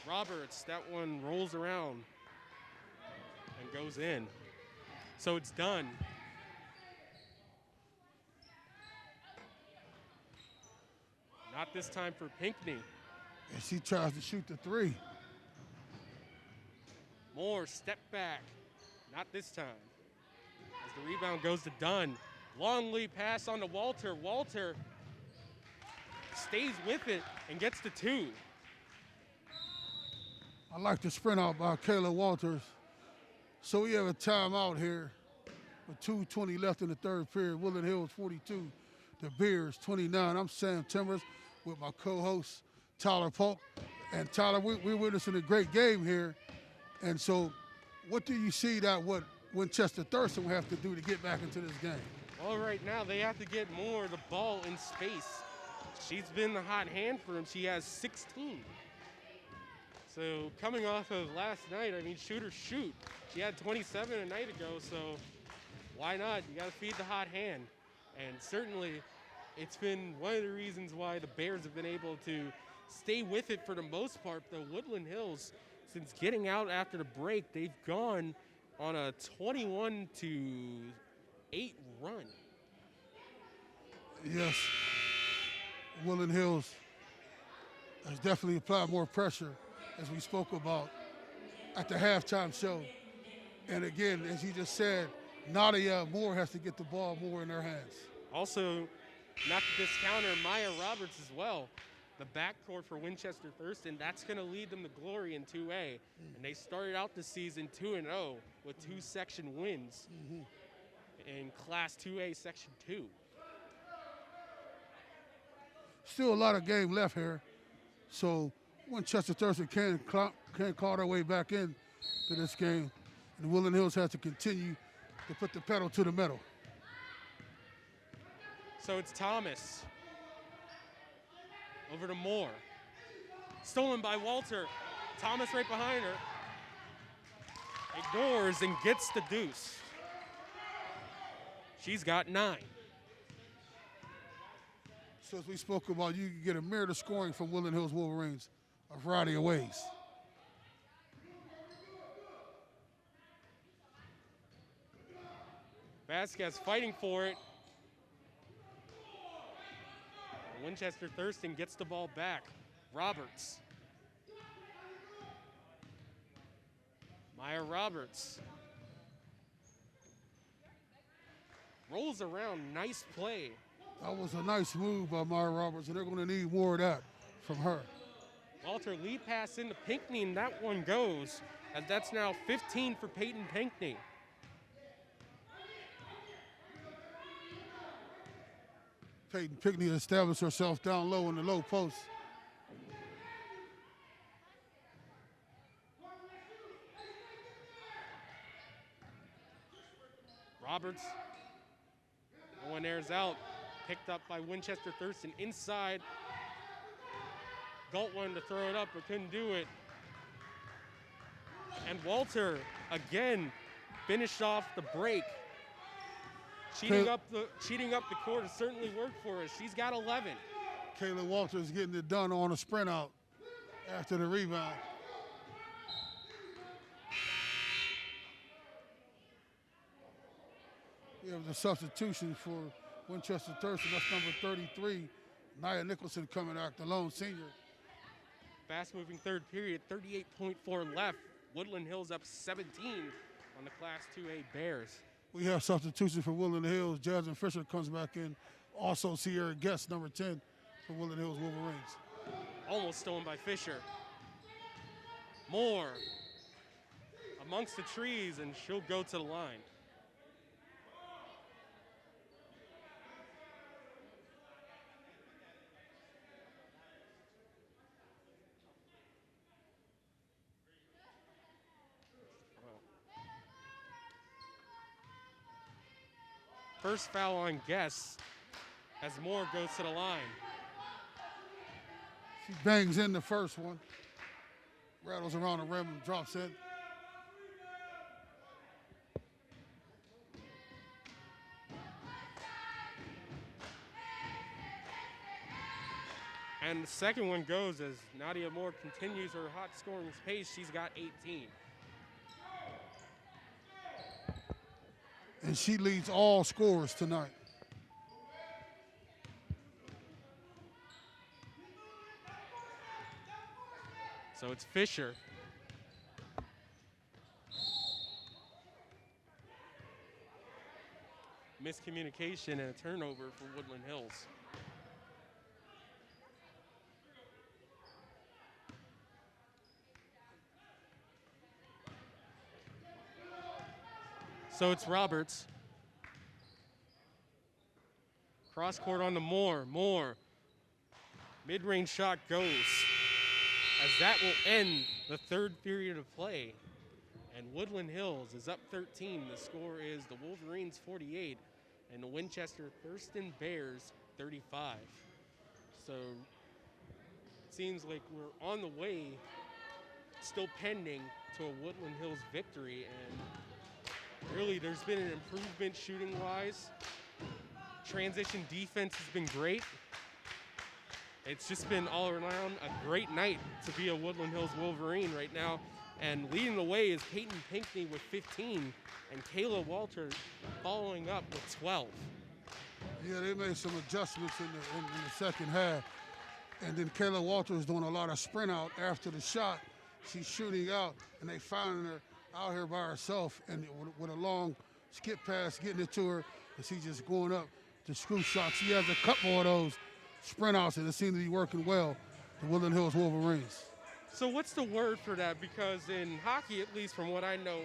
Speaker 2: Roberts, that one rolls around and goes in. So it's done. Not this time for Pinckney.
Speaker 3: And she tries to shoot the 3.
Speaker 2: Moore, step back. Not this time. As the rebound goes to Dunn. Long lead pass on to Walter. Walter stays with it and gets the 2.
Speaker 3: I like the sprint out by Kayla Walters. So we have a timeout here with 2:20 left in the 3rd period. Woodland Hills 42, the Bears 29. I'm Sam Timbers with my co-host Tyler Polk. And Tyler, we're witnessing a great game here. And so what do you see that what Winchester Thurston will have to do to get back into this game?
Speaker 2: Well, right now they have to get more of the ball in space. She's been the hot hand for him. She has 16. So coming off of last night, I mean, shoot or shoot. She had 27 a night ago, so why not? You got to feed the hot hand. And certainly it's been one of the reasons why the Bears have been able to stay with it for the most part. The Woodland Hills, since getting out after the break, they've gone on a 21-8 run.
Speaker 3: Yes, Woodland Hills has definitely applied more pressure, as we spoke about at the halftime show. And again, as you just said, Nadia Moore has to get the ball more in her hands.
Speaker 2: Also, not to discount her, Maya Roberts as well. The backcourt for Winchester Thurston, that's going to lead them to glory in 2A. And they started out the season 2-0 with 2 section wins in Class 2A Section 2.
Speaker 3: Still a lot of game left here. So Winchester Thurston can call their way back in to this game. And Woodland Hills has to continue to put the pedal to the metal.
Speaker 2: So it's Thomas. Over to Moore. Stolen by Walter. Thomas right behind her. Ignores and gets the deuce. She's got 9.
Speaker 3: So as we spoke about, you can get a myriad of scoring from Woodland Hills Wolverines a variety of ways.
Speaker 2: Vasquez fighting for it. Winchester Thurston gets the ball back. Roberts. Maya Roberts. Rolls around, nice play.
Speaker 3: That was a nice move by Maya Roberts, and they're going to need more of that from her.
Speaker 2: Walter lead pass into Pinckney, and that one goes. And that's now 15 for Peyton Pinckney.
Speaker 3: Peyton Pinckney established herself down low in the low post.
Speaker 2: Roberts. No one airs out. Picked up by Winchester Thurston inside. Galt wanted to throw it up but couldn't do it. And Walter again finished off the break. Cheating up the court has certainly worked for us. She's got 11.
Speaker 3: Kayla Walters getting it done on a sprint out after the rebound. We have the substitution for Winchester Thurston. That's number 33, Nia Nicholson coming out, the lone senior.
Speaker 2: Fast-moving third period, 38.4 left. Woodland Hills up 17 on the Class 2A Bears.
Speaker 3: We have substitution for Woodland Hills. Jasmine Fisher comes back in. Also Sierra Guest, number 10 for Woodland Hills Wolverines.
Speaker 2: Almost stolen by Fisher. Moore amongst the trees, and she'll go to the line. First foul on Guess as Moore goes to the line.
Speaker 3: She bangs in the first one. Rattles around the rim and drops in.
Speaker 2: And the second one goes as Nadia Moore continues her hot scoring pace. She's got 18.
Speaker 3: And she leads all scorers tonight.
Speaker 2: So it's Fisher. Miscommunication and a turnover for Woodland Hills. So it's Roberts. Cross court on to Moore. Moore. Mid-range shot goes. As that will end the third period of play. And Woodland Hills is up 13. The score is the Wolverines 48 and the Winchester Thurston Bears 35. So it seems like we're on the way, still pending, to a Woodland Hills victory. And really, there's been an improvement shooting-wise. Transition defense has been great. It's just been all around a great night to be a Woodland Hills Wolverine right now. And leading the way is Peyton Pinckney with 15 and Kayla Walter following up with 12.
Speaker 3: Yeah, they made some adjustments in the second half. And then Kayla Walter is doing a lot of sprint out after the shot. She's shooting out, and they finding her out here by herself and with a long skip pass, getting it to her, and she's just going up to scoop shots. She has a couple of those sprint outs, and it seems to be working well, the Woodland Hills Wolverines.
Speaker 2: So what's the word for that? Because in hockey, at least from what I know,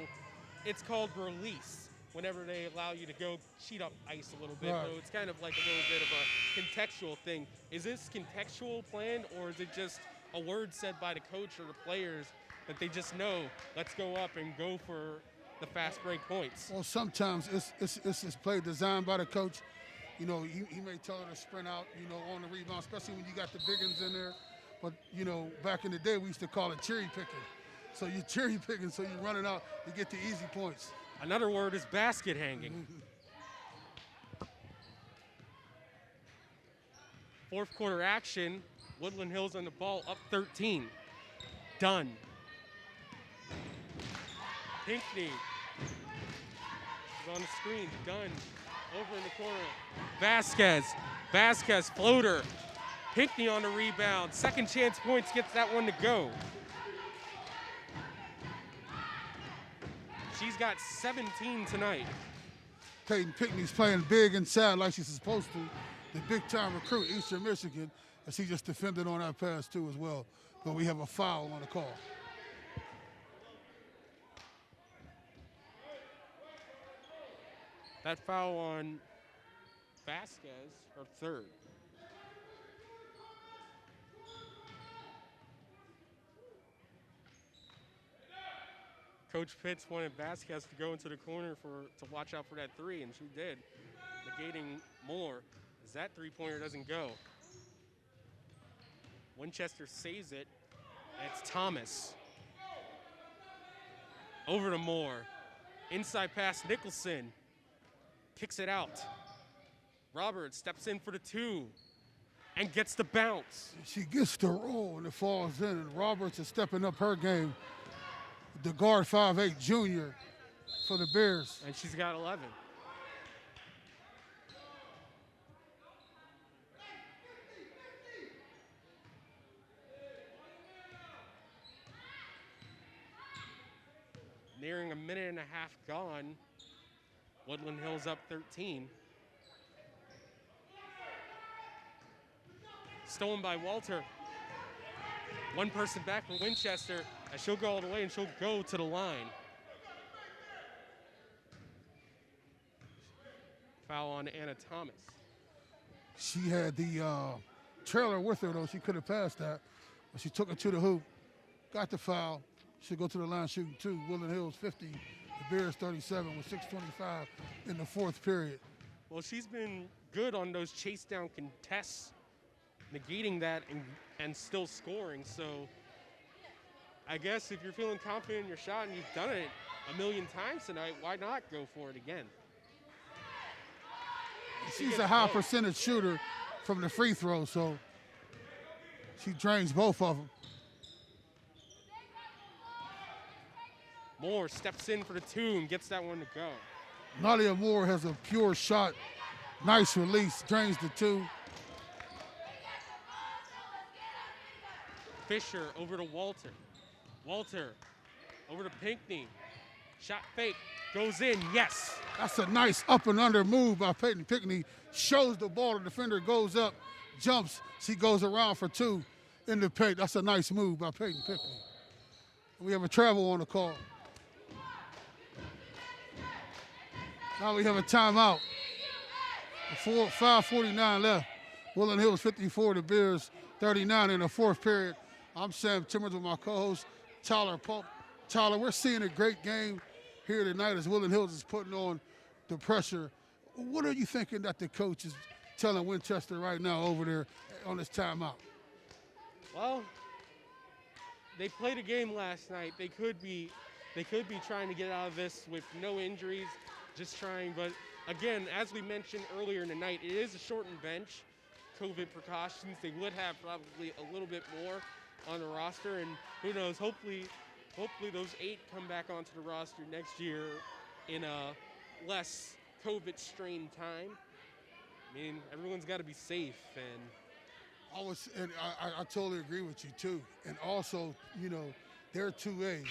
Speaker 2: it's called release, whenever they allow you to go cheat up ice a little bit.
Speaker 3: Right.
Speaker 2: So it's kind of like a little bit of a contextual thing. Is this contextual planned, or is it just a word said by the coach or the players that they just know, let's go up and go for the fast break points?
Speaker 3: Well, sometimes it's play designed by the coach. You know, he may tell her to sprint out, you know, on the rebound, especially when you got the big ones in there. But, you know, back in the day, we used to call it cherry picking. So you're cherry picking, so you're running out to get the easy points.
Speaker 2: Another word is basket hanging. Fourth quarter action, Woodland Hills on the ball, up 13. Dunn. Pinckney is on the screen. Dunn over in the corner. Vasquez floater. Pinckney on the rebound. Second chance points, gets that one to go. She's got 17 tonight.
Speaker 3: Peyton Pinckney's playing big inside like she's supposed to. The big-time recruit, Eastern Michigan, and she just defended on that pass too as well. but we have a foul on the call.
Speaker 2: That foul on Vasquez, her third. Coach Pitts wanted Vasquez to go into the corner to watch out for that three, and she did, negating more as that three-pointer doesn't go. Winchester saves it, and it's Thomas. Over to Moore. Inside pass, Nicholson. Kicks it out. Roberts steps in for the two and gets the bounce.
Speaker 3: She gets the roll and it falls in, and Roberts is stepping up her game. The guard 5'8" junior for the Bears.
Speaker 2: And she's got 11. Nearing a minute and a half gone. Woodland Hills up 13. Stolen by Walter. One person back for Winchester, as she'll go all the way and she'll go to the line. Foul on Anna Thomas.
Speaker 3: She had the trailer with her, though. She could have passed that, but she took it to the hoop, got the foul. She'll go to the line shooting two. Woodland Hills 50, the Bears 37 with 6:25 in the fourth period.
Speaker 2: Well, she's been good on those chase down contests, negating that and still scoring. So I guess if you're feeling confident in your shot and you've done it a million times tonight, why not go for it again?
Speaker 3: She's a high percentage shooter from the free throw, so she drains both of them.
Speaker 2: Moore steps in for the two and gets that one to go.
Speaker 3: Nadia Moore has a pure shot. Nice release, drains the two.
Speaker 2: Fisher over to Walter. Walter over to Pinckney. Shot fake, goes in, yes.
Speaker 3: That's a nice up and under move by Peyton Pinckney. Shows the ball, the defender goes up, jumps. She goes around for two in the paint. That's a nice move by Peyton Pinckney. We have a travel on the call. Now we have a timeout. 5:49 left. Woodland Hills 54, the Bears 39 in the fourth period. I'm Sam Timmons with my co-host, Tyler Pope. Tyler, we're seeing a great game here tonight as Woodland Hills is putting on the pressure. What are you thinking that the coach is telling Winchester right now over there on this timeout?
Speaker 2: Well, they played a game last night. They could be trying to get out of this with no injuries, just trying. But again, as we mentioned earlier in the night, it is a shortened bench. COVID precautions. They would have probably a little bit more on the roster, and who knows? Hopefully those 8 come back onto the roster next year in a less COVID-strained time. I mean, everyone's got to be safe, and
Speaker 3: I totally agree with you too. And also, they're 2A, and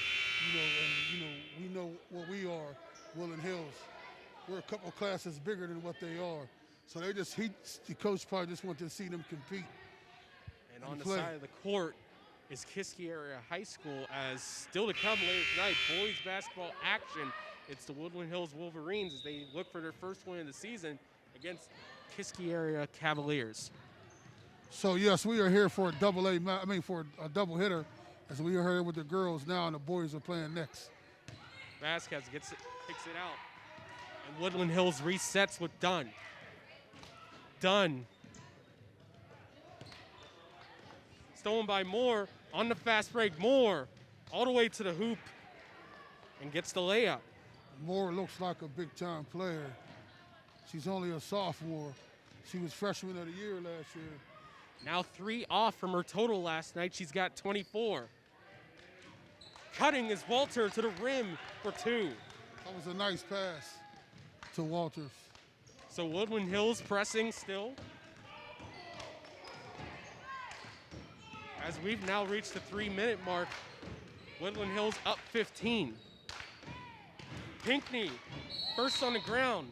Speaker 3: we know what we are, Woodland Hills. We're a couple classes bigger than what they are. So the coach probably just wanted to see them compete.
Speaker 2: And on the side of the court is Kiski Area High School, as still to come later tonight, boys basketball action. It's the Woodland Hills Wolverines as they look for their first win of the season against Kiski Area Cavaliers.
Speaker 3: So yes, we are here for a for a double hitter, as we are here with the girls now and the boys are playing next.
Speaker 2: Vasquez picks it out, and Woodland Hills resets with Dunn. Stolen by Moore on the fast break. Moore all the way to the hoop and gets the layup.
Speaker 3: Moore looks like a big-time player. She's only a sophomore. She was freshman of the year last year.
Speaker 2: Now 3 off from her total last night. She's got 24. Cutting is Walter to the rim for 2.
Speaker 3: That was a nice pass to Walters.
Speaker 2: So Woodland Hills pressing still. As we've now reached the 3-minute mark, Woodland Hills up 15. Pinckney, first on the ground.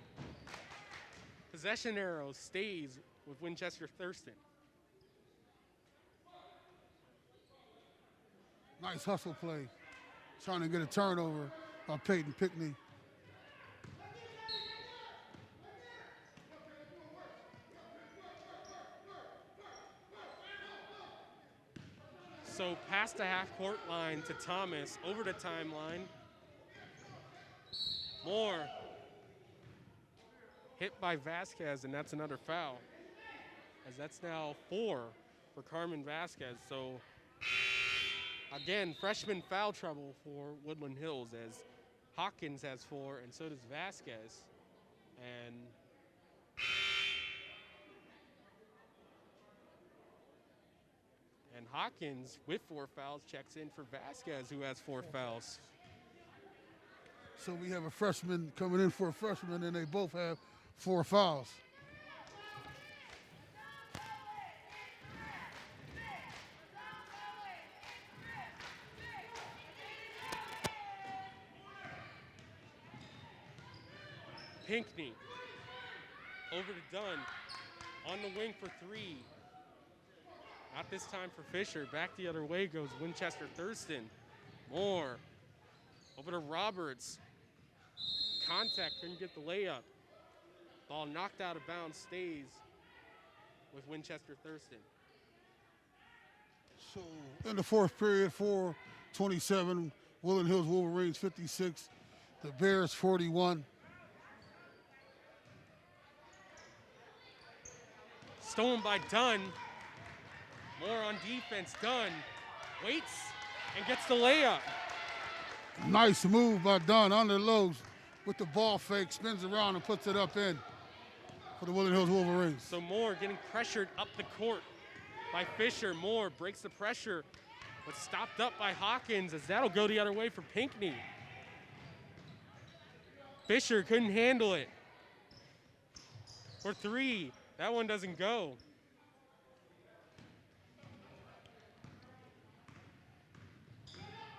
Speaker 2: Possession arrow stays with Winchester Thurston.
Speaker 3: Nice hustle play. Trying to get a turnover by Peyton Pickney.
Speaker 2: So past the half-court line to Thomas, over the timeline. Moore hit by Vasquez, and that's another foul, as that's now 4 for Carmen Vasquez. So again, freshman foul trouble for Woodland Hills, as Hawkins has 4 and so does Vasquez. And Hawkins, with 4 fouls, checks in for Vasquez, who has 4 fouls.
Speaker 3: So we have a freshman coming in for a freshman, and they both have 4 fouls.
Speaker 2: Pinkney over to Dunn, on the wing for 3. Not this time for Fisher. Back the other way goes Winchester Thurston. Moore over to Roberts. Contact, couldn't get the layup. Ball knocked out of bounds, stays with Winchester Thurston.
Speaker 3: So in the fourth period, 4:27, Woodland Hills Wolverines 56, the Bears 41.
Speaker 2: Stolen by Dunn. Moore on defense. Dunn waits and gets the layup.
Speaker 3: Nice move by Dunn under lows with the ball fake, spins around and puts it up in for the Woodland Hills Wolverines.
Speaker 2: So Moore getting pressured up the court by Fisher. Moore breaks the pressure, but stopped up by Hawkins, as that'll go the other way for Pinkney. Fisher couldn't handle it. For 3, that one doesn't go.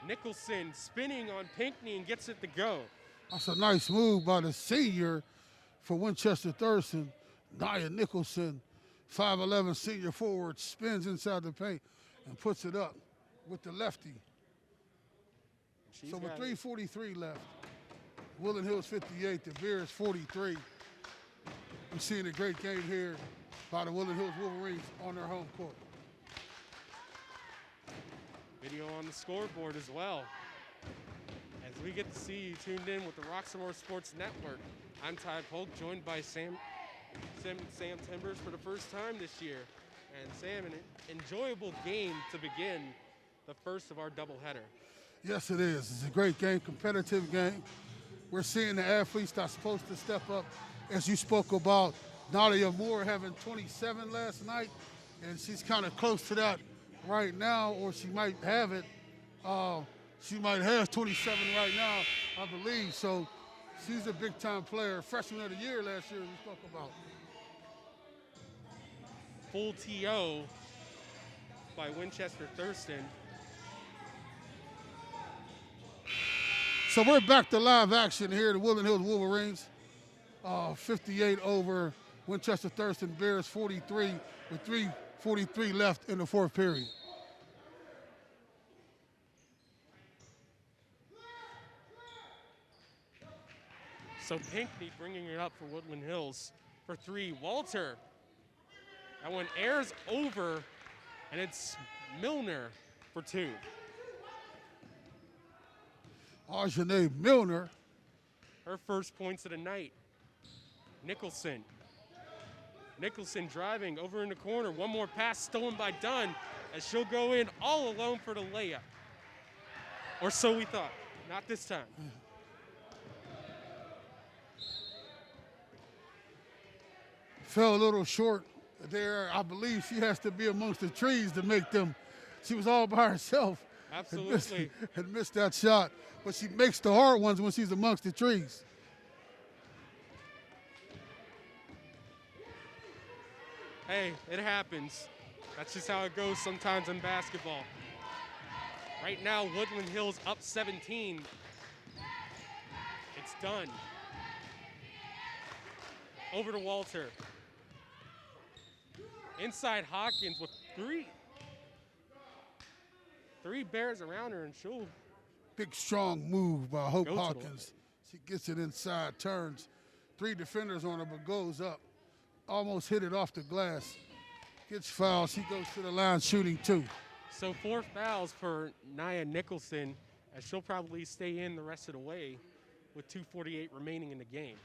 Speaker 2: Nicholson spinning on Pinkney and gets it to go.
Speaker 3: That's a nice move by the senior for Winchester Thurston. Nia Nicholson, 5'11" senior forward, spins inside the paint and puts it up with the lefty. So with 3:43 left, Woodland Hills 58, the Bears 43. We're seeing a great game here by the Woodland Hills Wolverines on their home court.
Speaker 2: Video on the scoreboard as well. As we get to see you tuned in with the Roxamore Sports Network, I'm Ty Polk, joined by Sam Timbers for the first time this year. And Sam, an enjoyable game to begin the first of our doubleheader.
Speaker 3: Yes, it is. It's a great game, competitive game. We're seeing the athletes that's supposed to step up. As you spoke about, Nadia Moore having 27 last night, and she's kind of close to that right now, or she might have it. She might have 27 right now, I believe. So she's a big-time player. Freshman of the year last year, we spoke about.
Speaker 2: Full TO by Winchester Thurston.
Speaker 3: So we're back to live action here at the Woodland Hills Wolverines. 58 over Winchester Thurston Bears 43 with 3:43 left in the fourth period.
Speaker 2: So Pinkney bringing it up for Woodland Hills for 3. Walter. That one airs over, and it's Milner for 2.
Speaker 3: Arjane Milner.
Speaker 2: Her first points of the night. Nicholson driving over in the corner. One more pass stolen by Dunn, as she'll go in all alone for the layup. Or so we thought. Not this time.
Speaker 3: Fell a little short there. I believe she has to be amongst the trees to make them. She was all by herself.
Speaker 2: Absolutely.
Speaker 3: And missed that shot. But she makes the hard ones when she's amongst the trees.
Speaker 2: Hey, it happens. That's just how it goes sometimes in basketball. Right now, Woodland Hills up 17. It's done. Over to Walter. Inside Hawkins with 3. 3 bears around her, and she'll
Speaker 3: Big, strong move by Hope
Speaker 2: Go to the
Speaker 3: Hawkins. She gets it inside, turns. 3 defenders on her, but goes up. Almost hit it off the glass. Gets fouled. She goes to the line shooting 2.
Speaker 2: So 4 fouls for Nia Nicholson, as she'll probably stay in the rest of the way with 2:48 remaining in the game.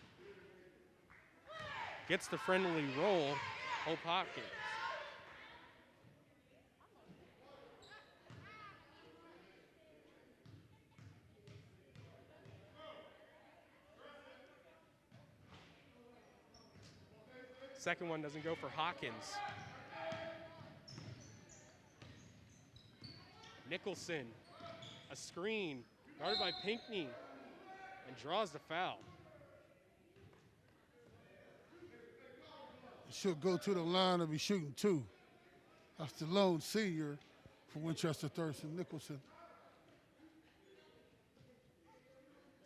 Speaker 2: Gets the friendly roll, Hope Hopkins. Second one doesn't go for Hawkins. Nicholson, a screen, guarded by Pinckney, and draws the foul.
Speaker 3: She'll go to the line and be shooting 2. That's the lone senior for Winchester Thurston, Nicholson.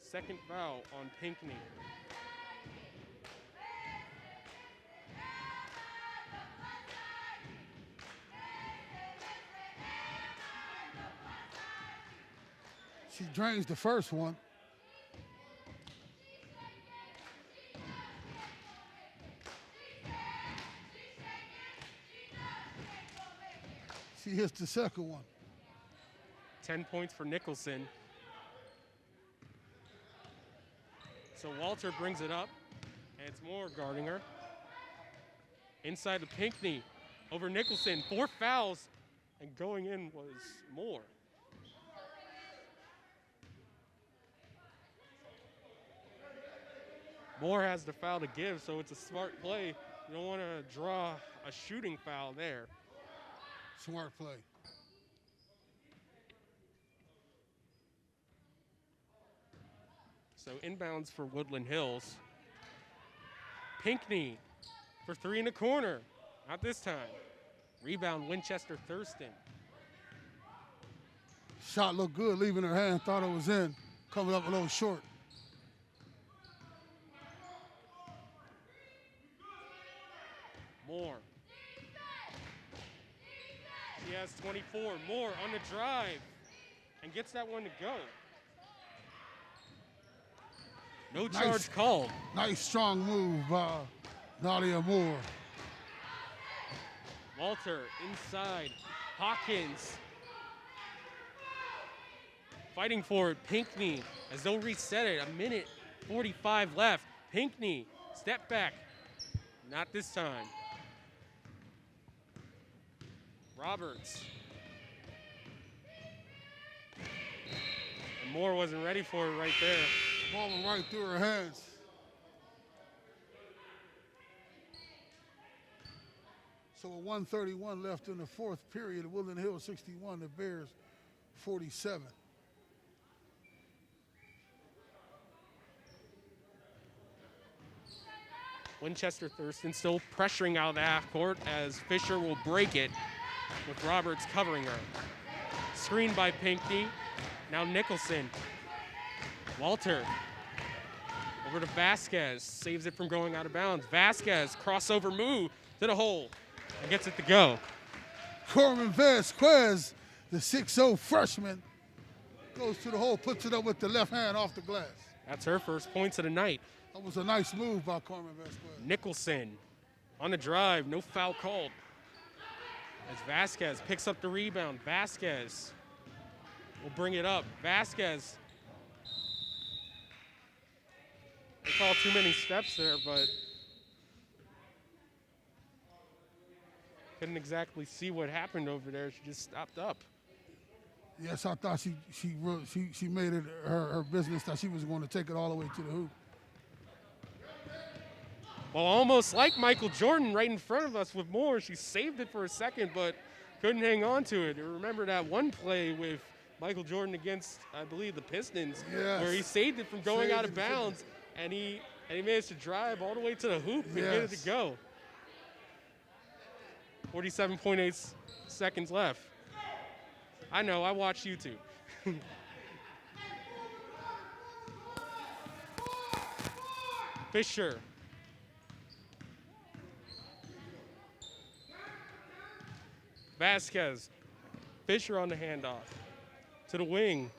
Speaker 2: Second foul on Pinckney.
Speaker 3: She drains the first one. She hits the second one.
Speaker 2: 10 points for Nicholson. So Walter brings it up, and it's Moore guarding her. Inside to Pinckney, over Nicholson, 4 fouls, and going in was Moore. Moore has the foul to give, so it's a smart play. You don't want to draw a shooting foul there.
Speaker 3: Smart play.
Speaker 2: So inbounds for Woodland Hills. Pinckney for 3 in the corner. Not this time. Rebound, Winchester Thurston.
Speaker 3: Shot looked good, leaving her hand, thought it was in. Coming up a little short.
Speaker 2: Moore. She has 24. Moore on the drive and gets that one to go. No charge called.
Speaker 3: Nice strong move by Nadia Moore.
Speaker 2: Walter inside. Hawkins fighting for it. Pinckney as they'll reset it. 1:45 left. Pinckney, step back. Not this time. Roberts. And Moore wasn't ready for it right there.
Speaker 3: Ball went right through her hands. So with 1:31 left in the fourth period, Woodland Hills 61, the Bears 47.
Speaker 2: Winchester Thurston still pressuring out of the half court as Fisher will break it with Roberts covering her. Screen by Pinckney. Now Nicholson. Walter. Over to Vasquez. Saves it from going out of bounds. Vasquez, crossover move to the hole and gets it to go.
Speaker 3: Corman Vasquez, the 6'0 freshman, goes to the hole, puts it up with the left hand off the glass.
Speaker 2: That's her first points of the night.
Speaker 3: That was a nice move by Corman Vasquez.
Speaker 2: Nicholson on the drive, no foul called. As Vasquez picks up the rebound. Vasquez will bring it up. Vasquez. They call too many steps there, but couldn't exactly see what happened over there. She just stopped up.
Speaker 3: Yes, I thought she made it her business that she was going to take it all the way to the hoop.
Speaker 2: Well, almost like Michael Jordan right in front of us with Moore. She saved it for a second, but couldn't hang on to it. Remember that one play with Michael Jordan against, I believe, the Pistons, where he saved it from going out of bounds, and he managed to drive all the way to the hoop and get it to go. 47.8 seconds left. I know, I watch YouTube. Fisher. Vasquez. Fisher on the handoff. to the wing.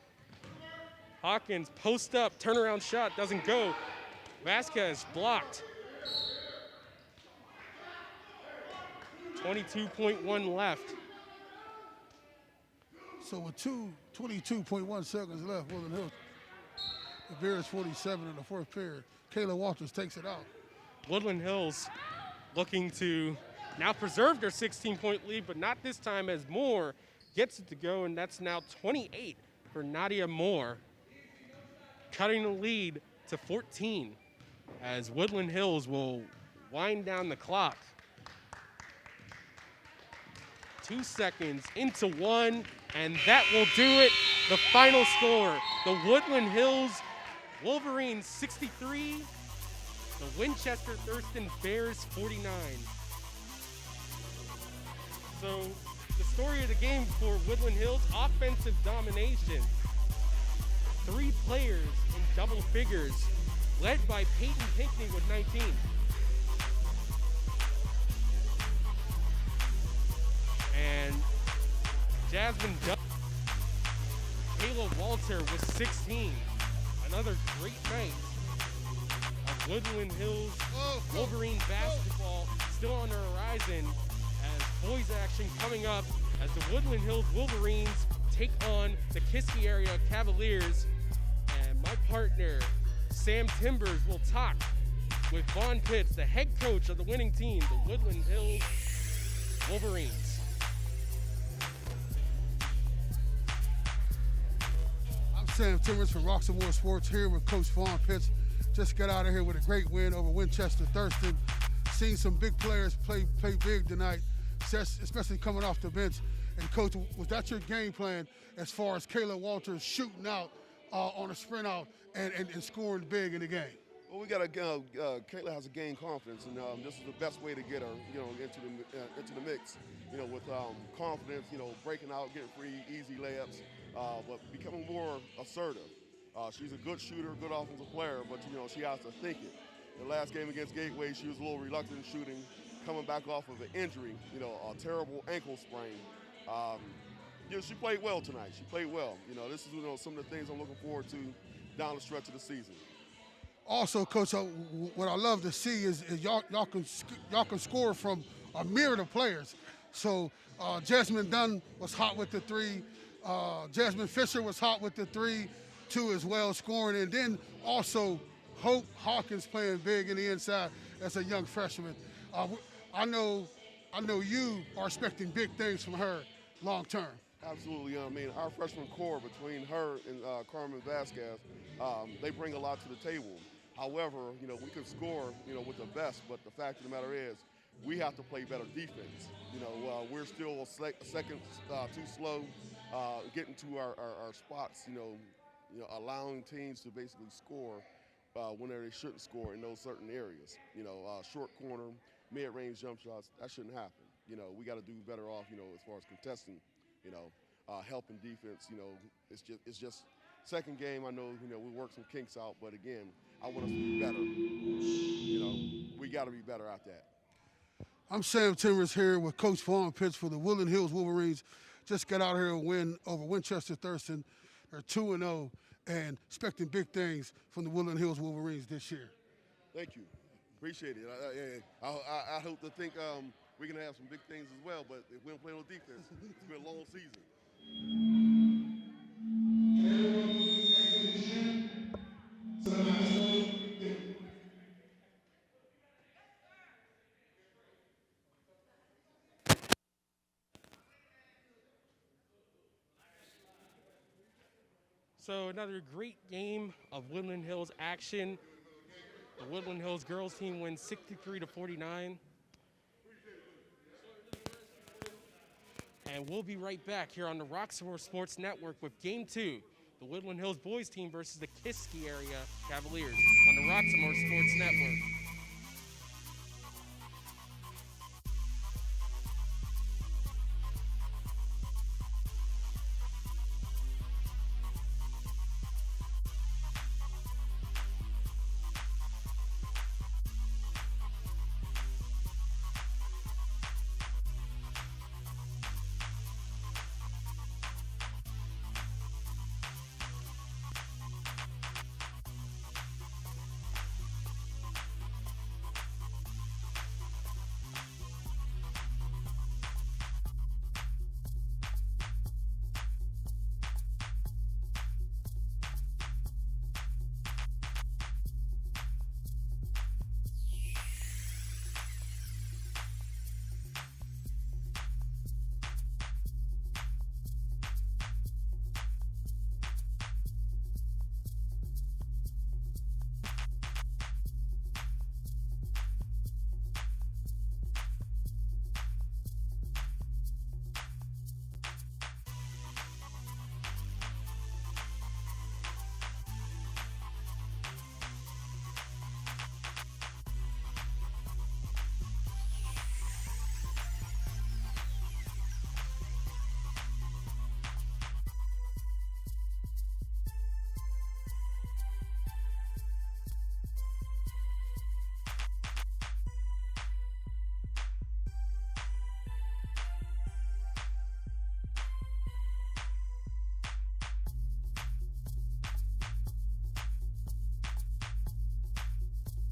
Speaker 2: Hawkins post up, turnaround shot, doesn't go. Vasquez blocked. 22.1 left.
Speaker 3: So with 22.1 seconds left, Woodland Hills, the Bears 47 in the fourth period. Kayla Walters takes it out.
Speaker 2: Woodland Hills looking to now preserve their 16-point lead, but not this time as Moore gets it to go, and that's now 28 for Nadia Moore, cutting the lead to 14 as Woodland Hills will wind down the clock. 2 seconds into one, and that will do it. The final score, the Woodland Hills Wolverines 63, the Winchester Thurston Bears 49. So the story of the game for Woodland Hills, offensive domination. 3 players in double figures, led by Peyton Pinckney with 19. And Jasmine Duff, Kayla Walter with 16. Another great night of Woodland Hills Wolverine basketball still on the horizon as boys action coming up as the Woodland Hills Wolverines take on the Kiski area Cavaliers. And my partner, Sam Timbers, will talk with Vaughn Pitts, the head coach of the winning team, the Woodland Hills Wolverines.
Speaker 3: I'm Sam Timbers from Roxamore Sports here with Coach Vaughn Pitts. Just got out of here with a great win over Winchester Thurston. Seen some big players play big tonight, especially coming off the bench. And Coach, was that your game plan as far as Kayla Walters shooting out on a sprint out and scoring big in the game?
Speaker 10: Well, we got to Kayla has to gain confidence, and this is the best way to get her, into the mix. With confidence, breaking out, getting free, easy layups, but becoming more assertive. She's a good shooter, good offensive player, but she has to think it. The last game against Gateway, she was a little reluctant in shooting, coming back off of an injury, a terrible ankle sprain. She played well tonight. She played well. This is some of the things I'm looking forward to down the stretch of the season.
Speaker 3: Also, Coach, what I love to see is y'all can score from a myriad of players. So Jasmine Dunn was hot with the 3. Jasmine Fisher was hot with the 3, 2 as well, scoring. And then also Hope Hawkins playing big in the inside as a young freshman. I know you are expecting big things from her long term.
Speaker 10: Absolutely. Our freshman core between her and Carmen Vasquez, they bring a lot to the table. However, we can score, with the best, but the fact of the matter is we have to play better defense. We're still a second too slow getting to our spots, allowing teams to basically score whenever they shouldn't score in those certain areas. Short corner, mid-range jump shots, that shouldn't happen. We got to do better off, as far as contesting, helping defense. It's just second game. I know, we worked some kinks out, but again, I want us to be better. We got to be better at that.
Speaker 3: I'm Sam Timbers here with Coach Vaughn Pitts for the Woodland Hills Wolverines. Just got out here a win over Winchester Thurston. They're 2-0 and expecting big things from the Woodland Hills Wolverines this year.
Speaker 10: Thank you. Appreciate it. I hope to think we're going to have some big things as well, but if we don't play no defense, it's been a long season.
Speaker 2: So another great game of Woodland Hills action. The Woodland Hills girls team wins 63-49. And we'll be right back here on the Roxamore Sports Network with Game 2, the Woodland Hills boys team versus the Kiski area Cavaliers on the Roxamore Sports Network.